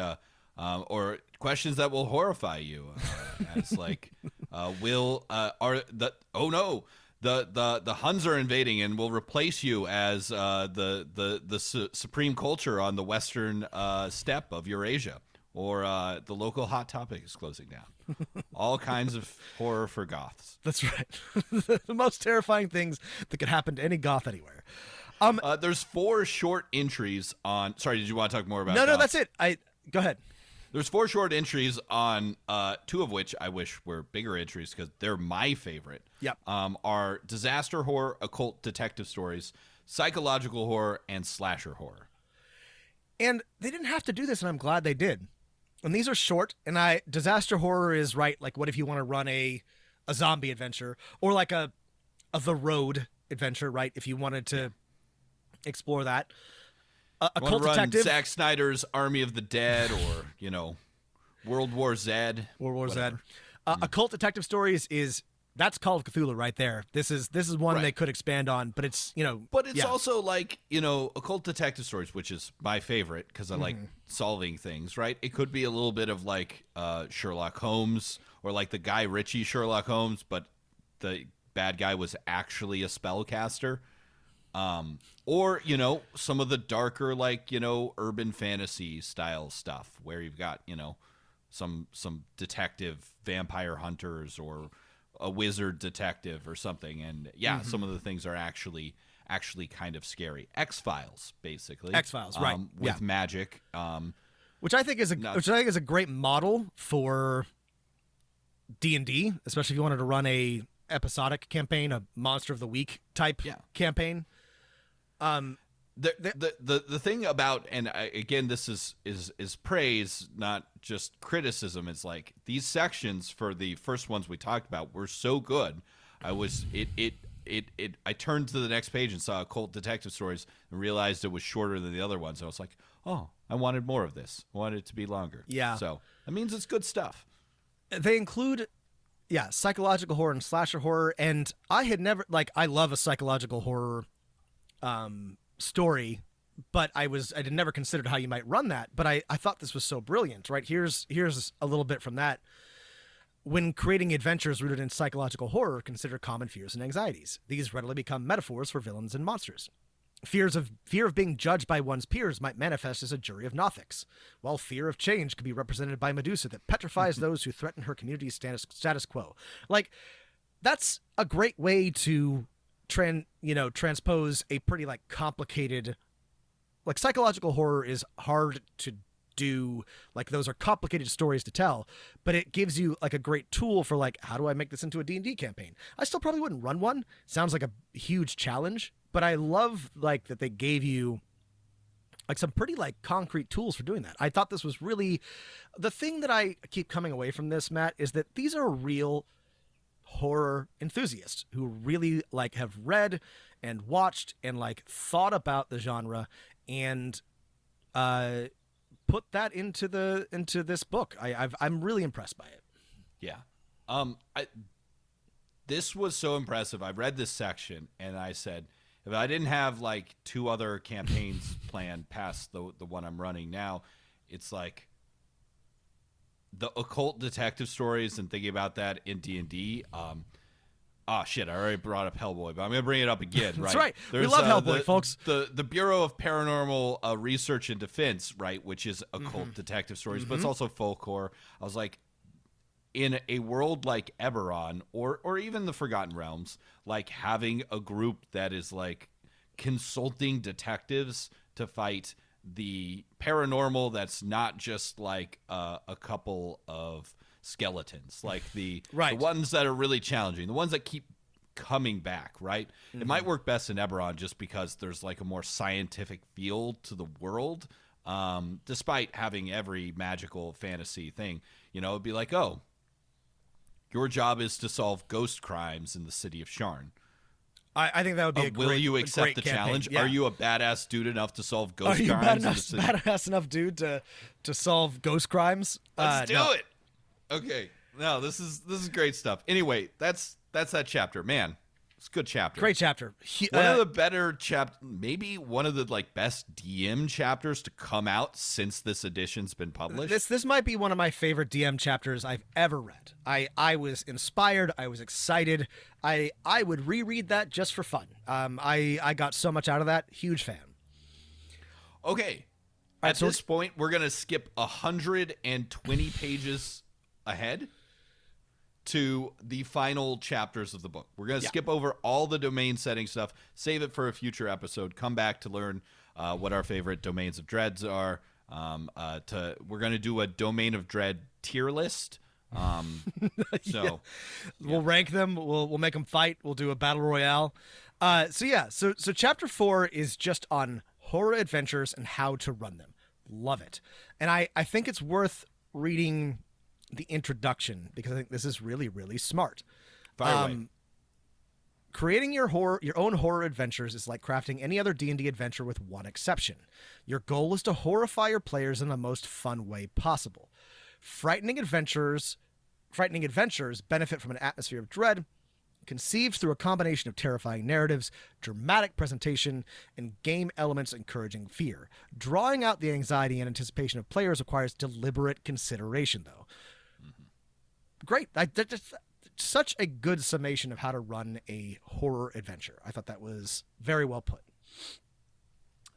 or questions that will horrify you, as like the Huns are invading and will replace you as the supreme culture on the western steppe of Eurasia. Or the local Hot Topic is closing down. All kinds of horror for goths. That's right. The most terrifying things that could happen to any goth anywhere. There's 4 short entries on... Sorry, did you want to talk more about No, that's it. Go ahead. There's 4 short entries on 2 of which I wish were bigger entries because they're my favorite. Yep. Are disaster horror, occult detective stories, psychological horror, and slasher horror. And they didn't have to do this, and I'm glad they did. And these are short, and disaster horror is right. Like, what if you want to run a zombie adventure or like a The Road adventure, right? If you wanted to explore that, occult detective, Zack Snyder's Army of the Dead, or World War Z. Occult detective stories is That's Call of Cthulhu right there. This is one Right. they could expand on, but it's But it's also like, occult detective stories, which is my favorite because I like solving things, right? It could be a little bit of like Sherlock Holmes or like the Guy Ritchie Sherlock Holmes, but the bad guy was actually a spellcaster. Or, some of the darker, like, urban fantasy style stuff where you've got, some detective vampire hunters or a wizard detective or something. And some of the things are actually kind of scary. X-Files, basically. X-Files, right. With magic. Which I think is a great model for D&D, especially if you wanted to run a episodic campaign, a Monster of the Week type campaign. The thing about, and again, this is praise, not just criticism. It's like these sections for the first ones we talked about were so good. I turned to the next page and saw Occult Detective Stories and realized it was shorter than the other ones. I was like, oh, I wanted more of this. I wanted it to be longer. Yeah. So that means it's good stuff. They include, psychological horror and slasher horror. And I had never, I love a psychological horror story, but I had never considered how you might run that. But I thought this was so brilliant, right? Here's a little bit from that. When creating adventures rooted in psychological horror, consider common fears and anxieties. These readily become metaphors for villains and monsters. Fear of being judged by one's peers might manifest as a jury of Nothics, while fear of change can be represented by Medusa that petrifies those who threaten her community's status quo. That's a great way to transpose a pretty complicated, psychological horror is hard to do. Those are complicated stories to tell, but it gives you a great tool for how do I make this into a D&D campaign? I still probably wouldn't run one. Sounds like a huge challenge, but I love that they gave you some pretty concrete tools for doing that. I thought this was really the thing that I keep coming away from this, Matt, is that these are real horror enthusiasts who really have read and watched and thought about the genre and put that into this book. I'm really impressed by it. Yeah. This was so impressive. I read this section and I said, if I didn't have two other campaigns planned past the one I'm running now, it's the occult detective stories and thinking about that in D&D. Shit, I already brought up Hellboy, but I'm going to bring it up again, right? That's right. We love Hellboy, folks. The Bureau of Paranormal Research and Defense, right, which is occult detective stories, but it's also folk horror. I was like, in a world like Eberron or even the Forgotten Realms, having a group that is consulting detectives to fight the paranormal that's not just a couple of skeletons, the ones that are really challenging, the ones that keep coming back, right? It might work best in Eberron just because there's a more scientific feel to the world, despite having every magical fantasy thing. It'd be oh, your job is to solve ghost crimes in the city of Sharn. I think that would be will you accept the challenge? Yeah. Are you a badass dude enough to solve ghost crimes? Are you badass enough dude to solve ghost crimes? Let's do it. Okay. No, this is great stuff. Anyway, that's that chapter. Man, it's a good chapter. Great chapter. One of the better maybe one of the best DM chapters to come out since this edition's been published. This might be one of my favorite DM chapters I've ever read. I was inspired. I was excited. I would reread that just for fun. I got so much out of that. Huge fan. Okay. At this point, we're going to skip 120 pages ahead to the final chapters of the book. We're going to skip over all the domain setting stuff, save it for a future episode, come back to learn what our favorite domains of dreads are. We're going to do a domain of dread tier list. We'll rank them. We'll make them fight. We'll do a battle royale. So chapter 4 is just on horror adventures and how to run them. Love it. And I think it's worth reading the introduction because I think this is really, really smart. Fire away. Creating your own horror adventures is like crafting any other D&D adventure with one exception. Your goal is to horrify your players in the most fun way possible. Frightening adventures benefit from an atmosphere of dread, conceived through a combination of terrifying narratives, dramatic presentation, and game elements encouraging fear. Drawing out the anxiety and anticipation of players requires deliberate consideration, though. Great. That's such a good summation of how to run a horror adventure. I thought that was very well put.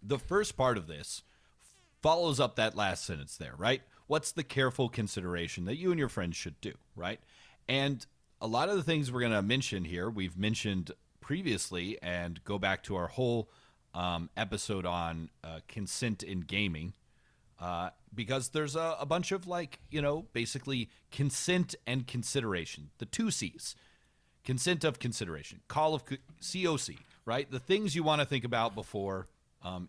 The first part of this follows up that last sentence there, right? What's the careful consideration that you and your friends should do, right? And a lot of the things we're going to mention here, we've mentioned previously, and go back to our whole episode on consent in gaming, because there's a bunch of, like, you know, basically consent and consideration, the two C's. Consent of consideration, call of COC, right? The things you want to think about before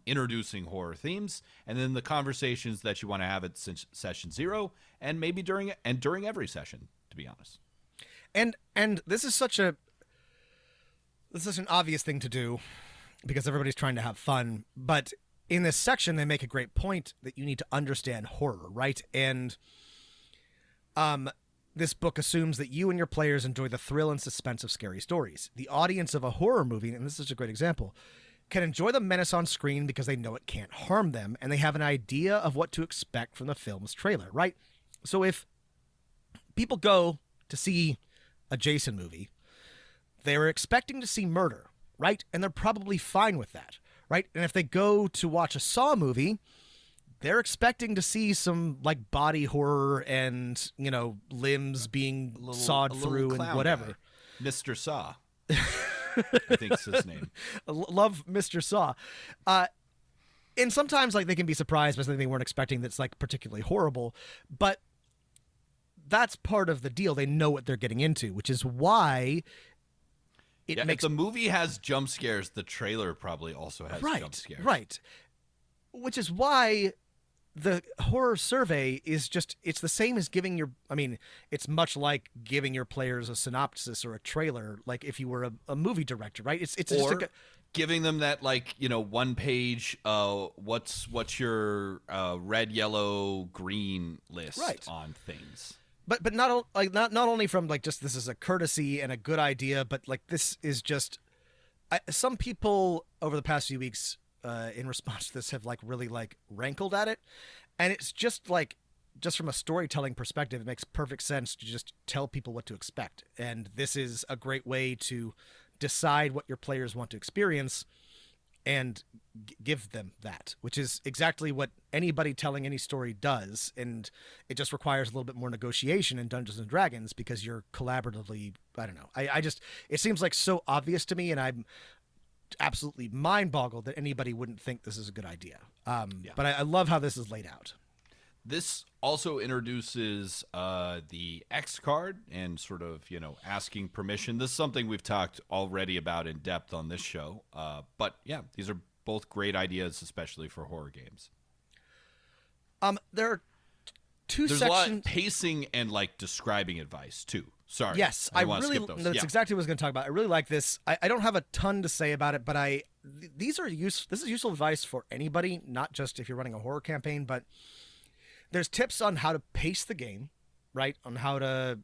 introducing horror themes, and then the conversations that you want to have at session 0, and maybe during every session, to be honest. And this is such an obvious thing to do because everybody's trying to have fun, but in this section they make a great point that you need to understand horror, right? And this book assumes that you and your players enjoy the thrill and suspense of scary stories. The audience of a horror movie, and this is a great example, can enjoy the menace on screen because they know it can't harm them, and they have an idea of what to expect from the film's trailer, right? So if people go to see a Jason movie, they're expecting to see murder, right? And they're probably fine with that, right? And if they go to watch a Saw movie, they're expecting to see some, like, body horror and, you know, limbs being sawed through and whatever. Guy. Mr. Saw. I think's his name. Love Mr. Saw. And sometimes, like, they can be surprised by something they weren't expecting that's, like, particularly horrible, but that's part of the deal. They know what they're getting into, which is why it makes... If the movie has jump scares, the trailer probably also has jump scares. Right. Which is why the horror survey is just, it's the same as giving your, I mean, it's much like giving your players a synopsis or a trailer, like if you were a movie director, right? It's just like giving them that, like, you know, one page, what's your red, yellow, green list on things. But not only from, like, just this is a courtesy and a good idea, but, like, this is just, some people over the past few weeks in response to this have, like, really, like, rankled at it, and it's just, like, just from a storytelling perspective, it makes perfect sense to just tell people what to expect, and this is a great way to decide what your players want to experience and give them that, which is exactly what anybody telling any story does, and it just requires a little bit more negotiation in Dungeons and Dragons because you're collaboratively, I don't know, I just, it seems like so obvious to me, and I'm absolutely mind-boggled that anybody wouldn't think this is a good idea. But I love how this is laid out. This also introduces the X card and sort of, you know, asking permission. This is something we've talked already about in depth on this show. But yeah, these are both great ideas, especially for horror games. There are there's a lot of pacing and, like, describing advice too. Sorry. Yes, I really, that's exactly what I was going to talk about. I really like this. I don't have a ton to say about it, but this is useful advice for anybody, not just if you're running a horror campaign, but there's tips on how to pace the game, right? On how to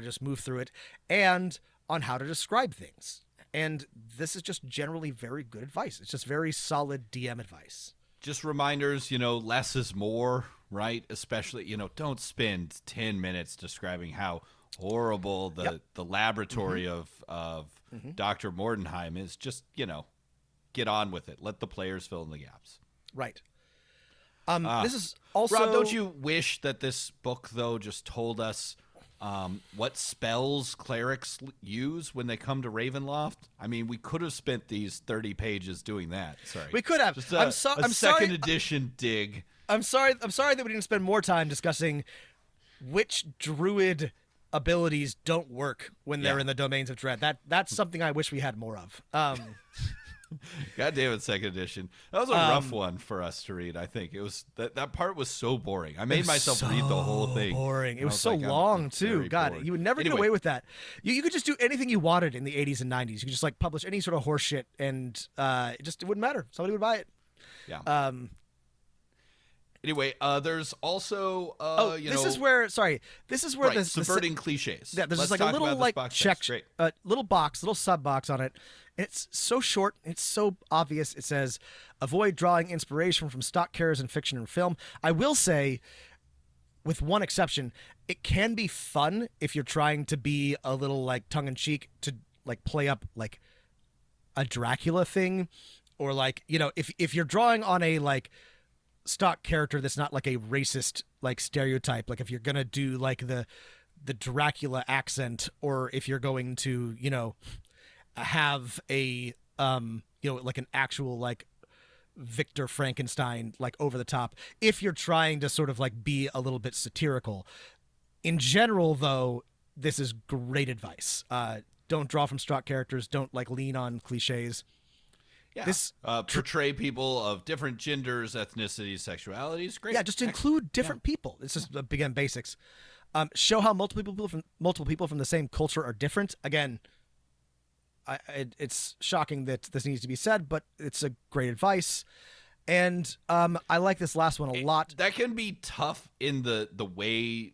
just move through it, and on how to describe things. And this is just generally very good advice. It's just very solid DM advice. Just reminders, you know, less is more, right? Especially, you know, don't spend 10 minutes describing how horrible the laboratory of Dr. Mordenheim is. Just, you know, get on with it. Let the players fill in the gaps. Right. This is also... Rob, don't you wish that this book, though, just told us what spells clerics use when they come to Ravenloft? I mean, we could have spent these 30 pages doing that. Sorry. We could have. Just I'm second edition dig. I'm sorry that we didn't spend more time discussing which druid abilities don't work when they're in the domains of dread. That's something I wish we had more of. God damn it, second edition. That was a rough one for us to read, I think. It was that part was so boring. I made myself read the whole thing. Boring. It was so long, too. God, bored. You would never get away with that. You could just do anything you wanted in the 80s and 90s. You could just, like, publish any sort of horse shit, and it wouldn't matter. Somebody would buy it. Yeah. Anyway, there's also this is where right, the subverting cliches. yeah, there's Let's just like a talk little about this like box check, text. Great. little sub box on it. It's so short, it's so obvious. It says, avoid drawing inspiration from stock characters in fiction and film. I will say, with one exception, it can be fun if you're trying to be a little like tongue-in-cheek to like play up like a Dracula thing, or like, you know, if you're drawing on a like stock character that's not like a racist like stereotype, like if you're gonna do like the Dracula accent, or if you're going to, you know, have a you know, like an actual like Victor Frankenstein like over the top, if you're trying to sort of like be a little bit satirical. In general though, this is great advice. Don't draw from stock characters, don't like lean on cliches. Yeah. Portray people of different genders, ethnicities, sexualities. Great. Yeah, just include different people. This is again basics. Show how multiple people from the same culture are different. Again, it's shocking that this needs to be said, but it's a great advice. And I like this last one a lot. That can be tough in the way.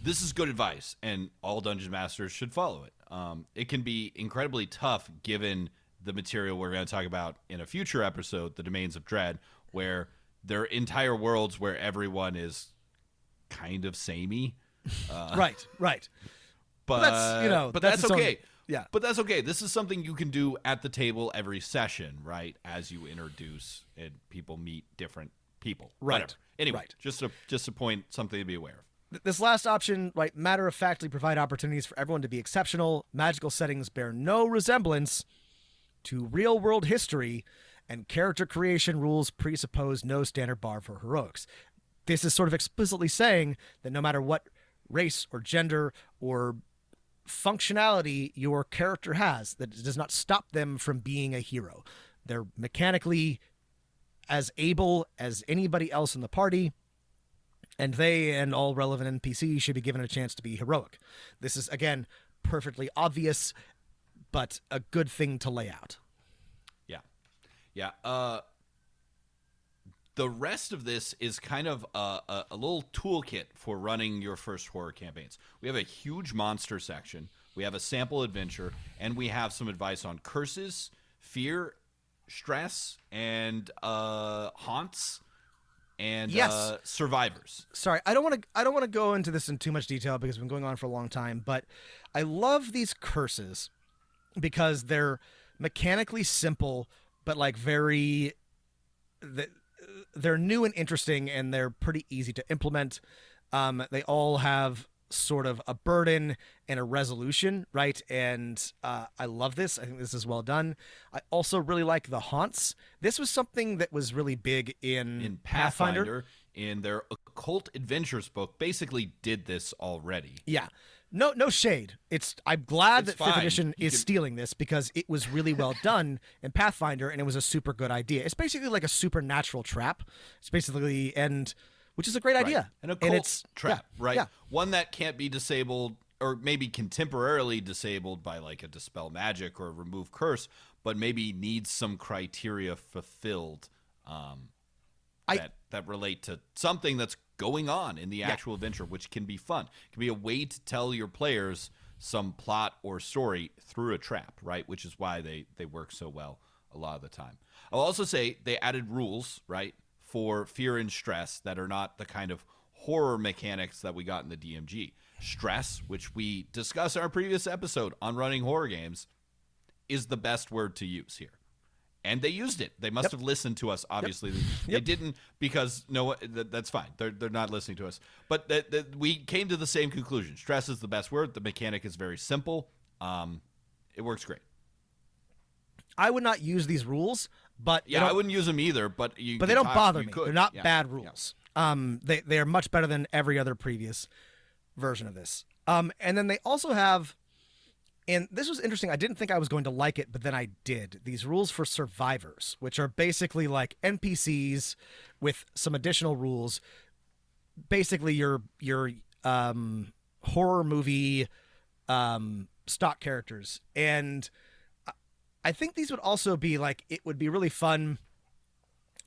This is good advice, and all Dungeon Masters should follow it. It can be incredibly tough given the material we're going to talk about in a future episode, The Domains of Dread, where there are entire worlds where everyone is kind of samey. Right. But that's, you know, but that's okay. Yeah. But that's okay. This is something you can do at the table every session, right? As you introduce and people meet different people. Right. Whatever. Anyway, Right. just a point, something to be aware of. This last option, right, matter-of-factly provide opportunities for everyone to be exceptional. Magical settings bear no resemblance to real-world history, and character creation rules presuppose no standard bar for heroics. This is sort of explicitly saying that no matter what race or gender or functionality your character has, that it does not stop them from being a hero. They're mechanically as able as anybody else in the party, and they and all relevant NPCs should be given a chance to be heroic. This is, again, perfectly obvious, but a good thing to lay out. Yeah. The rest of this is kind of a little toolkit for running your first horror campaigns. We have a huge monster section. We have a sample adventure, and we have some advice on curses, fear, stress, and haunts, and survivors. Sorry, I don't want to go into this in too much detail because we've been going on for a long time, but I love these curses because they're mechanically simple, but like very they're new and interesting, and they're pretty easy to implement. They all have sort of a burden and a resolution, right? And I love this. I think this is well done. I also really like the haunts. This was something that was really big in Pathfinder. In their Occult Adventures book, basically did this already. Yeah. No shade. I'm glad that fine. 5th edition is stealing this because it was really well done in Pathfinder, and it was a super good idea. It's basically like a supernatural trap. It's basically, which is a great idea. An occult trap, right? Yeah. One that can't be disabled, or maybe can temporarily disabled by like a dispel magic or remove curse, but maybe needs some criteria fulfilled that relate to something that's going on in the actual adventure, which can be fun. It can be a way to tell your players some plot or story through a trap, right? Which is why they work so well a lot of the time. I'll also say they added rules, right, for fear and stress that are not the kind of horror mechanics that we got in the DMG. Stress, which we discussed in our previous episode on running horror games, is the best word to use here. And they used it. They must have listened to us, obviously. They didn't, because that's fine. They're not listening to us. But we came to the same conclusion. Stress is the best word. The mechanic is very simple. It works great. I would not use these rules, but I wouldn't use them either. But they don't bother me. Could. They're not bad rules. Yeah. They are much better than every other previous version of this. And then they also have, and this was interesting. I didn't think I was going to like it, but then I did. These rules for survivors, which are basically like NPCs with some additional rules. Basically, your horror movie stock characters. And I think these would also be like, it would be really fun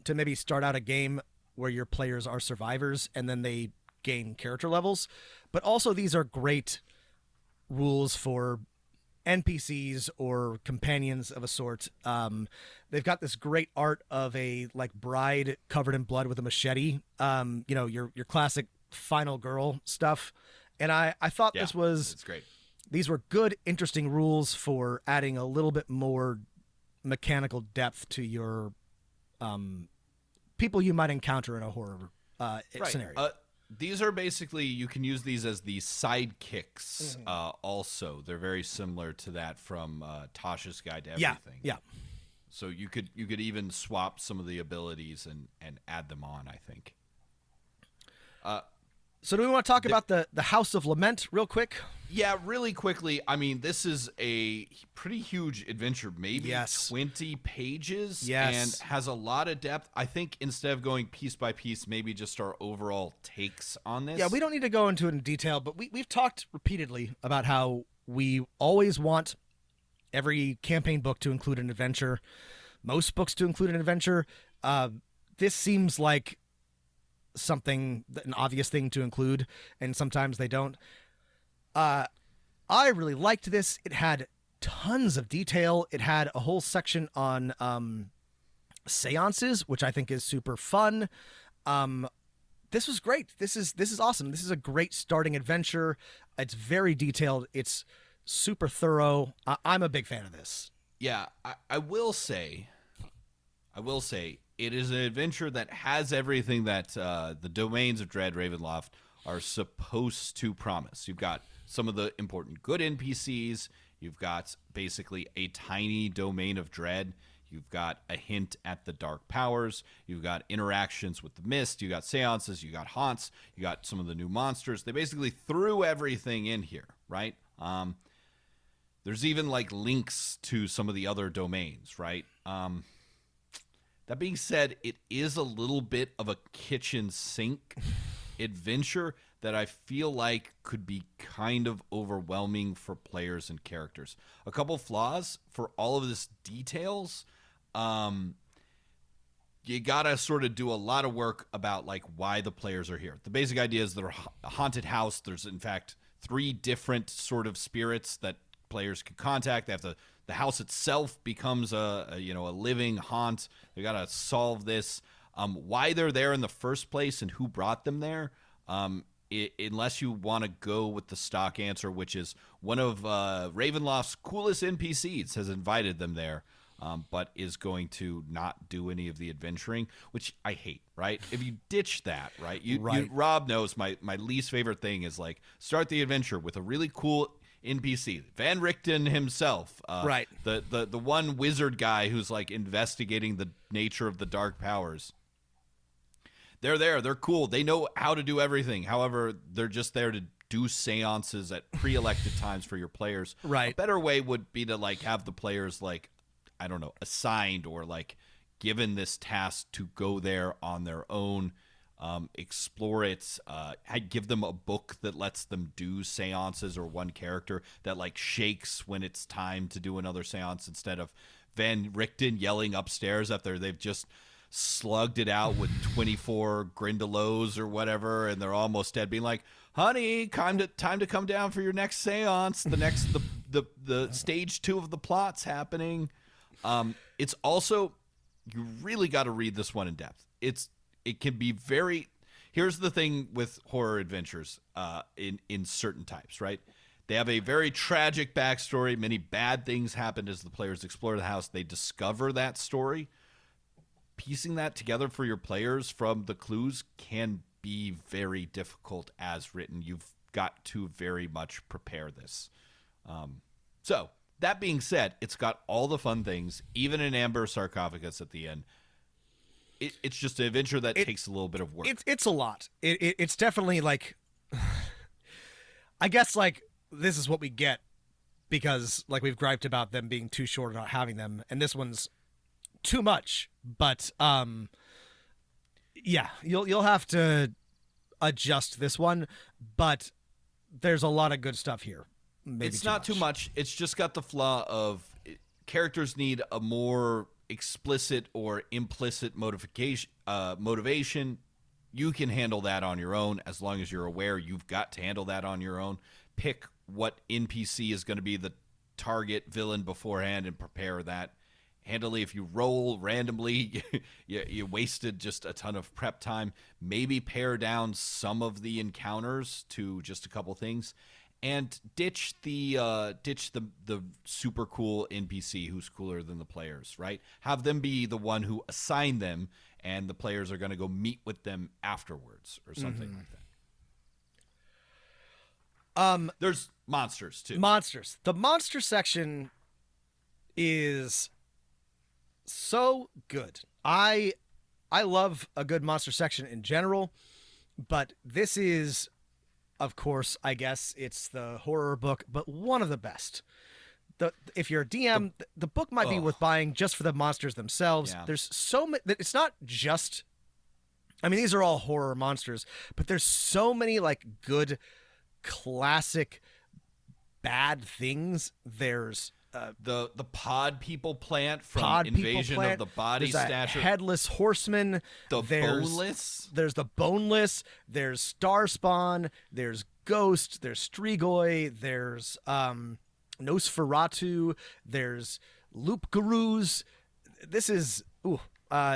to maybe start out a game where your players are survivors and then they gain character levels. But also these are great rules for NPCs or companions of a sort. They've got this great art of a like bride covered in blood with a machete. Your classic final girl stuff. And I thought this was it's great. These were good, interesting rules for adding a little bit more mechanical depth to your people you might encounter in a horror scenario. These are basically, you can use these as the sidekicks also. They're very similar to that from Tasha's Guide to Everything. Yeah. So you could even swap some of the abilities and add them on, I think. So do we want to talk about the House of Lament real quick? Yeah, really quickly. I mean, this is a pretty huge adventure, maybe 20 pages, and has a lot of depth. I think instead of going piece by piece, maybe just our overall takes on this. Yeah, we don't need to go into it in detail, but we've talked repeatedly about how we always want every campaign book to include an adventure, most books to include an adventure. This seems like an obvious thing to include, and sometimes they don't. I really liked this. It had tons of detail. It had a whole section on seances, which I think is super fun. This was great. This is awesome. This is a great starting adventure. It's very detailed. It's super thorough. I'm a big fan of this. Yeah, I will say it is an adventure that has everything that the Domains of Dread Ravenloft are supposed to promise. You've got some of the important good NPCs. You've got basically a tiny domain of dread. You've got a hint at the dark powers. You've got interactions with the mist. You got seances. You got haunts. You got some of the new monsters. They basically threw everything in here, right? There's even like links to some of the other domains, right? That being said, it is a little bit of a kitchen sink adventure that I feel like could be kind of overwhelming for players and characters. A couple flaws for all of this details. You gotta sort of do a lot of work about like why the players are here. The basic idea is they're a haunted house. There's in fact 3 different sort of spirits that players can contact. They have to. The house itself becomes a living haunt. They got to solve this. Why they're there in the first place and who brought them there, unless you want to go with the stock answer, which is one of Ravenloft's coolest NPCs has invited them there, but is going to not do any of the adventuring, which I hate, right? If you ditch that, right? Rob knows my least favorite thing is like start the adventure with a really cool NPC, Van Richten himself, right? The one wizard guy who's like investigating the nature of the dark powers. They're there. They're cool. They know how to do everything. However, they're just there to do seances at pre-elected times for your players. Right. A better way would be to like have the players like, I don't know, assigned or like given this task to go there on their own. Explore it. I'd give them a book that lets them do seances, or one character that like shakes when it's time to do another seance, instead of Van Richten yelling upstairs after they've just slugged it out with 24 Grindelows or whatever, and they're almost dead, being like, honey, time to come down for your next seance. The stage 2 of the plot's happening. It's also, you really got to read this one in depth. It can be very. Here's the thing with horror adventures in certain types, right? They have a very tragic backstory. Many bad things happen as the players explore the house. They discover that story. Piecing that together for your players from the clues can be very difficult as written. You've got to very much prepare this. So, that being said, it's got all the fun things, even an amber sarcophagus at the end. It's just an adventure that takes a little bit of work. It's a lot. It's definitely like, I guess like this is what we get because like we've griped about them being too short or not having them, and this one's too much. But yeah, you'll have to adjust this one, but there's a lot of good stuff here. Maybe it's not too much. It's just got the flaw of characters need a more explicit or implicit motivation You can handle that on your own as long as you're aware you've got to handle that on your own. Pick what NPC is going to be the target villain beforehand and prepare that handily. If you roll randomly, you wasted just a ton of prep time. Maybe pare down some of the encounters to just a couple things, and ditch the super cool NPC who's cooler than the players. Right? Have them be the one who assigned them, and the players are going to go meet with them afterwards or something like that. There's monsters too. Monsters. The monster section is so good. I love a good monster section in general, but this is, of course, I guess it's the horror book, but one of the best. If you're a DM, the book might be worth buying just for the monsters themselves. Yeah. There's so many. It's not just. I mean, these are all horror monsters, but there's so many like good, classic, bad things. There's the pod people plant from Invasion of the Body Snatcher. Headless Horseman. Boneless. There's the Boneless. There's Starspawn. There's Ghost. There's Strigoi. There's Nosferatu. There's Loop Gurus. This is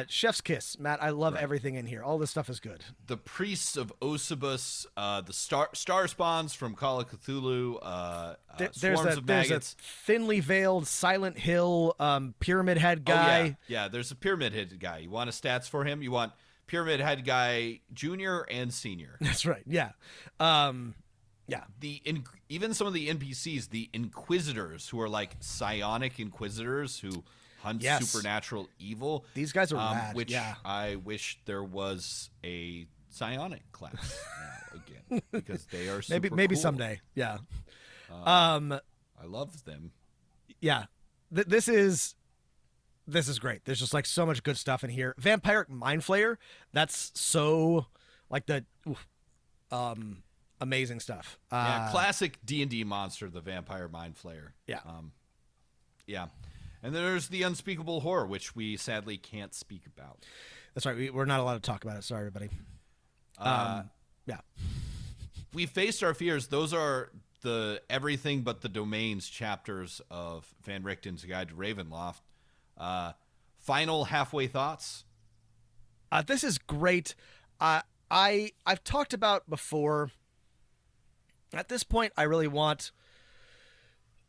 chef's kiss, Matt. I love everything in here. All this stuff is good. The Priests of Osibus, the Star Spawns from Call of Cthulhu, Swarms of Maggots. There's a thinly veiled Silent Hill Pyramid Head guy. Oh, yeah, there's a Pyramid Head guy. You want a stats for him? You want Pyramid Head guy junior and senior. That's right. Yeah. Yeah. Even some of the NPCs, the Inquisitors, who are like psionic Inquisitors who hunt supernatural evil. These guys are rad. Which I wish there was a psionic class again, because they are super maybe cool. someday. Yeah. I love them. Yeah. This is great. There's just like so much good stuff in here. Vampiric Mind Flayer. That's so like amazing stuff. Classic D&D monster, the Vampire Mind Flayer. Yeah. Yeah. And there's the Unspeakable Horror, which we sadly can't speak about. That's right. We're not allowed to talk about it. Sorry, everybody. Yeah. We faced our fears. Those are the everything but the domains chapters of Van Richten's Guide to Ravenloft. Final halfway thoughts? This is great. I've talked about before. At this point, I really want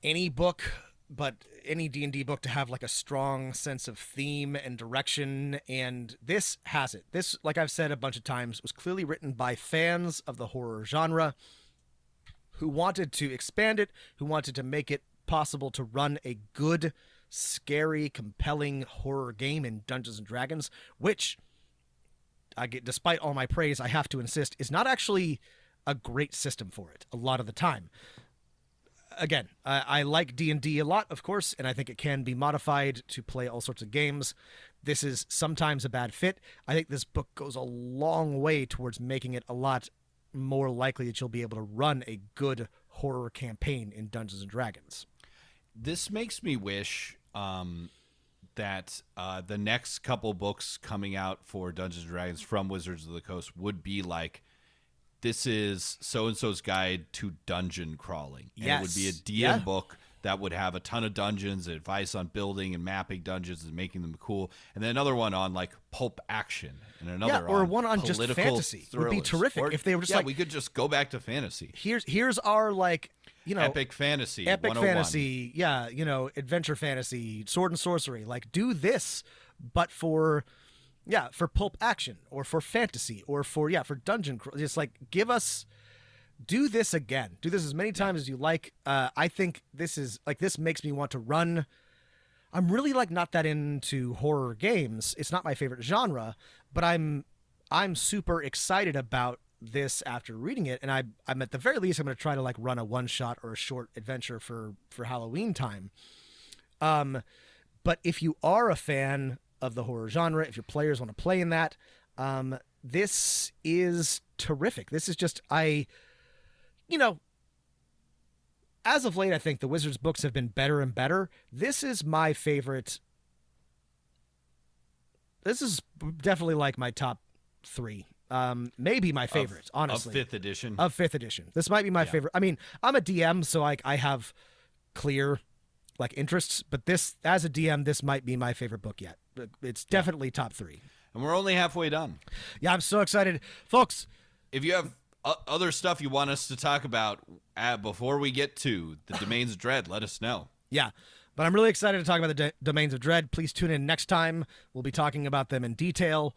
any book, but any D&D book, to have like a strong sense of theme and direction, and this has it. This, like I've said a bunch of times, was clearly written by fans of the horror genre who wanted to expand it, who wanted to make it possible to run a good, scary, compelling horror game in Dungeons & Dragons, which, despite all my praise, I have to insist, is not actually a great system for it a lot of the time. Again, I like D&D a lot, of course, and I think it can be modified to play all sorts of games. This is sometimes a bad fit. I think this book goes a long way towards making it a lot more likely that you'll be able to run a good horror campaign in Dungeons & Dragons. This makes me wish that the next couple books coming out for Dungeons & Dragons from Wizards of the Coast would be like, this is so-and-so's guide to dungeon crawling. And it would be a DM book that would have a ton of dungeons, advice on building and mapping dungeons and making them cool. And then another one on like pulp action, and another or on one on just fantasy thrillers. Would be terrific. Or, if they were just we could just go back to fantasy. Here's our like, epic fantasy, epic 101. fantasy, adventure fantasy, sword and sorcery. Like, do this, but for pulp action, or for fantasy, or for dungeon. Just like, do this again. Do this as many times as you like. I think this makes me want to run. I'm really like not that into horror games. It's not my favorite genre, but I'm super excited about this after reading it, and I'm at the very least I'm going to try to like run a one shot or a short adventure for Halloween time. But if you are a fan of the horror genre, if your players want to play in that, this is terrific. This is just, as of late, I think the Wizards books have been better and better. This is my favorite. This is definitely like my top 3 Maybe my favorite, honestly. Of 5th edition. Of 5th edition. This might be my favorite. I mean, I'm a DM, so I have clear interests, but this, as a DM, this might be my favorite book yet. It's definitely top 3. And we're only halfway done. Yeah, I'm so excited. Folks, if you have other stuff you want us to talk about before we get to the Domains of Dread, let us know. Yeah, but I'm really excited to talk about the Domains of Dread. Please tune in next time. We'll be talking about them in detail.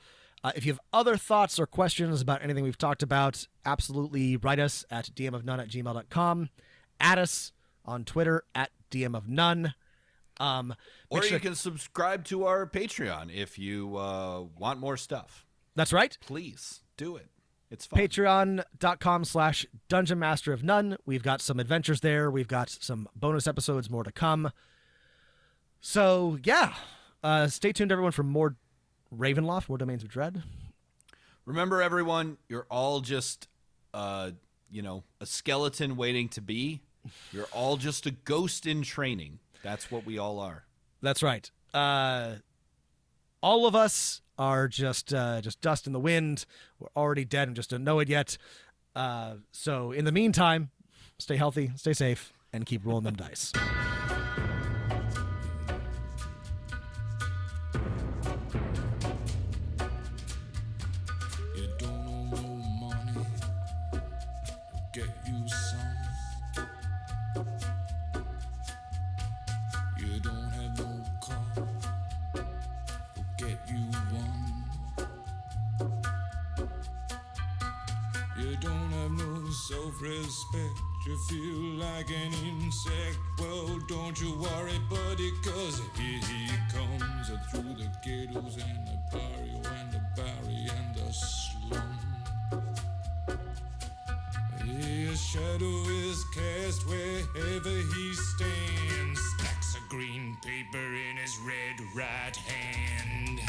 If you have other thoughts or questions about anything we've talked about, absolutely write us at dmofnone@gmail.com. Add us on Twitter at dmofnone. Or you can subscribe to our Patreon if you want more stuff. That's right. Please do it. It's fun. Patreon.com/Dungeon Master of None. We've got some adventures there. We've got some bonus episodes, more to come. So, yeah. Stay tuned, everyone, for more Ravenloft, more Domains of Dread. Remember, everyone, you're all just, a skeleton waiting to be. You're all just a ghost in training. That's what we all are. That's right. All of us are just dust in the wind. We're already dead and just don't know it yet. So in the meantime, stay healthy, stay safe, and keep rolling them dice. You don't owe no money to get you some. You don't have no car, we'll get you one. You don't have no self-respect, you feel like an insect. Well, don't you worry, buddy, cause here he comes through the ghettos and the barrio and the barry and the slum. His shadow is cast wherever he stands. Stacks of green paper in his red right hand.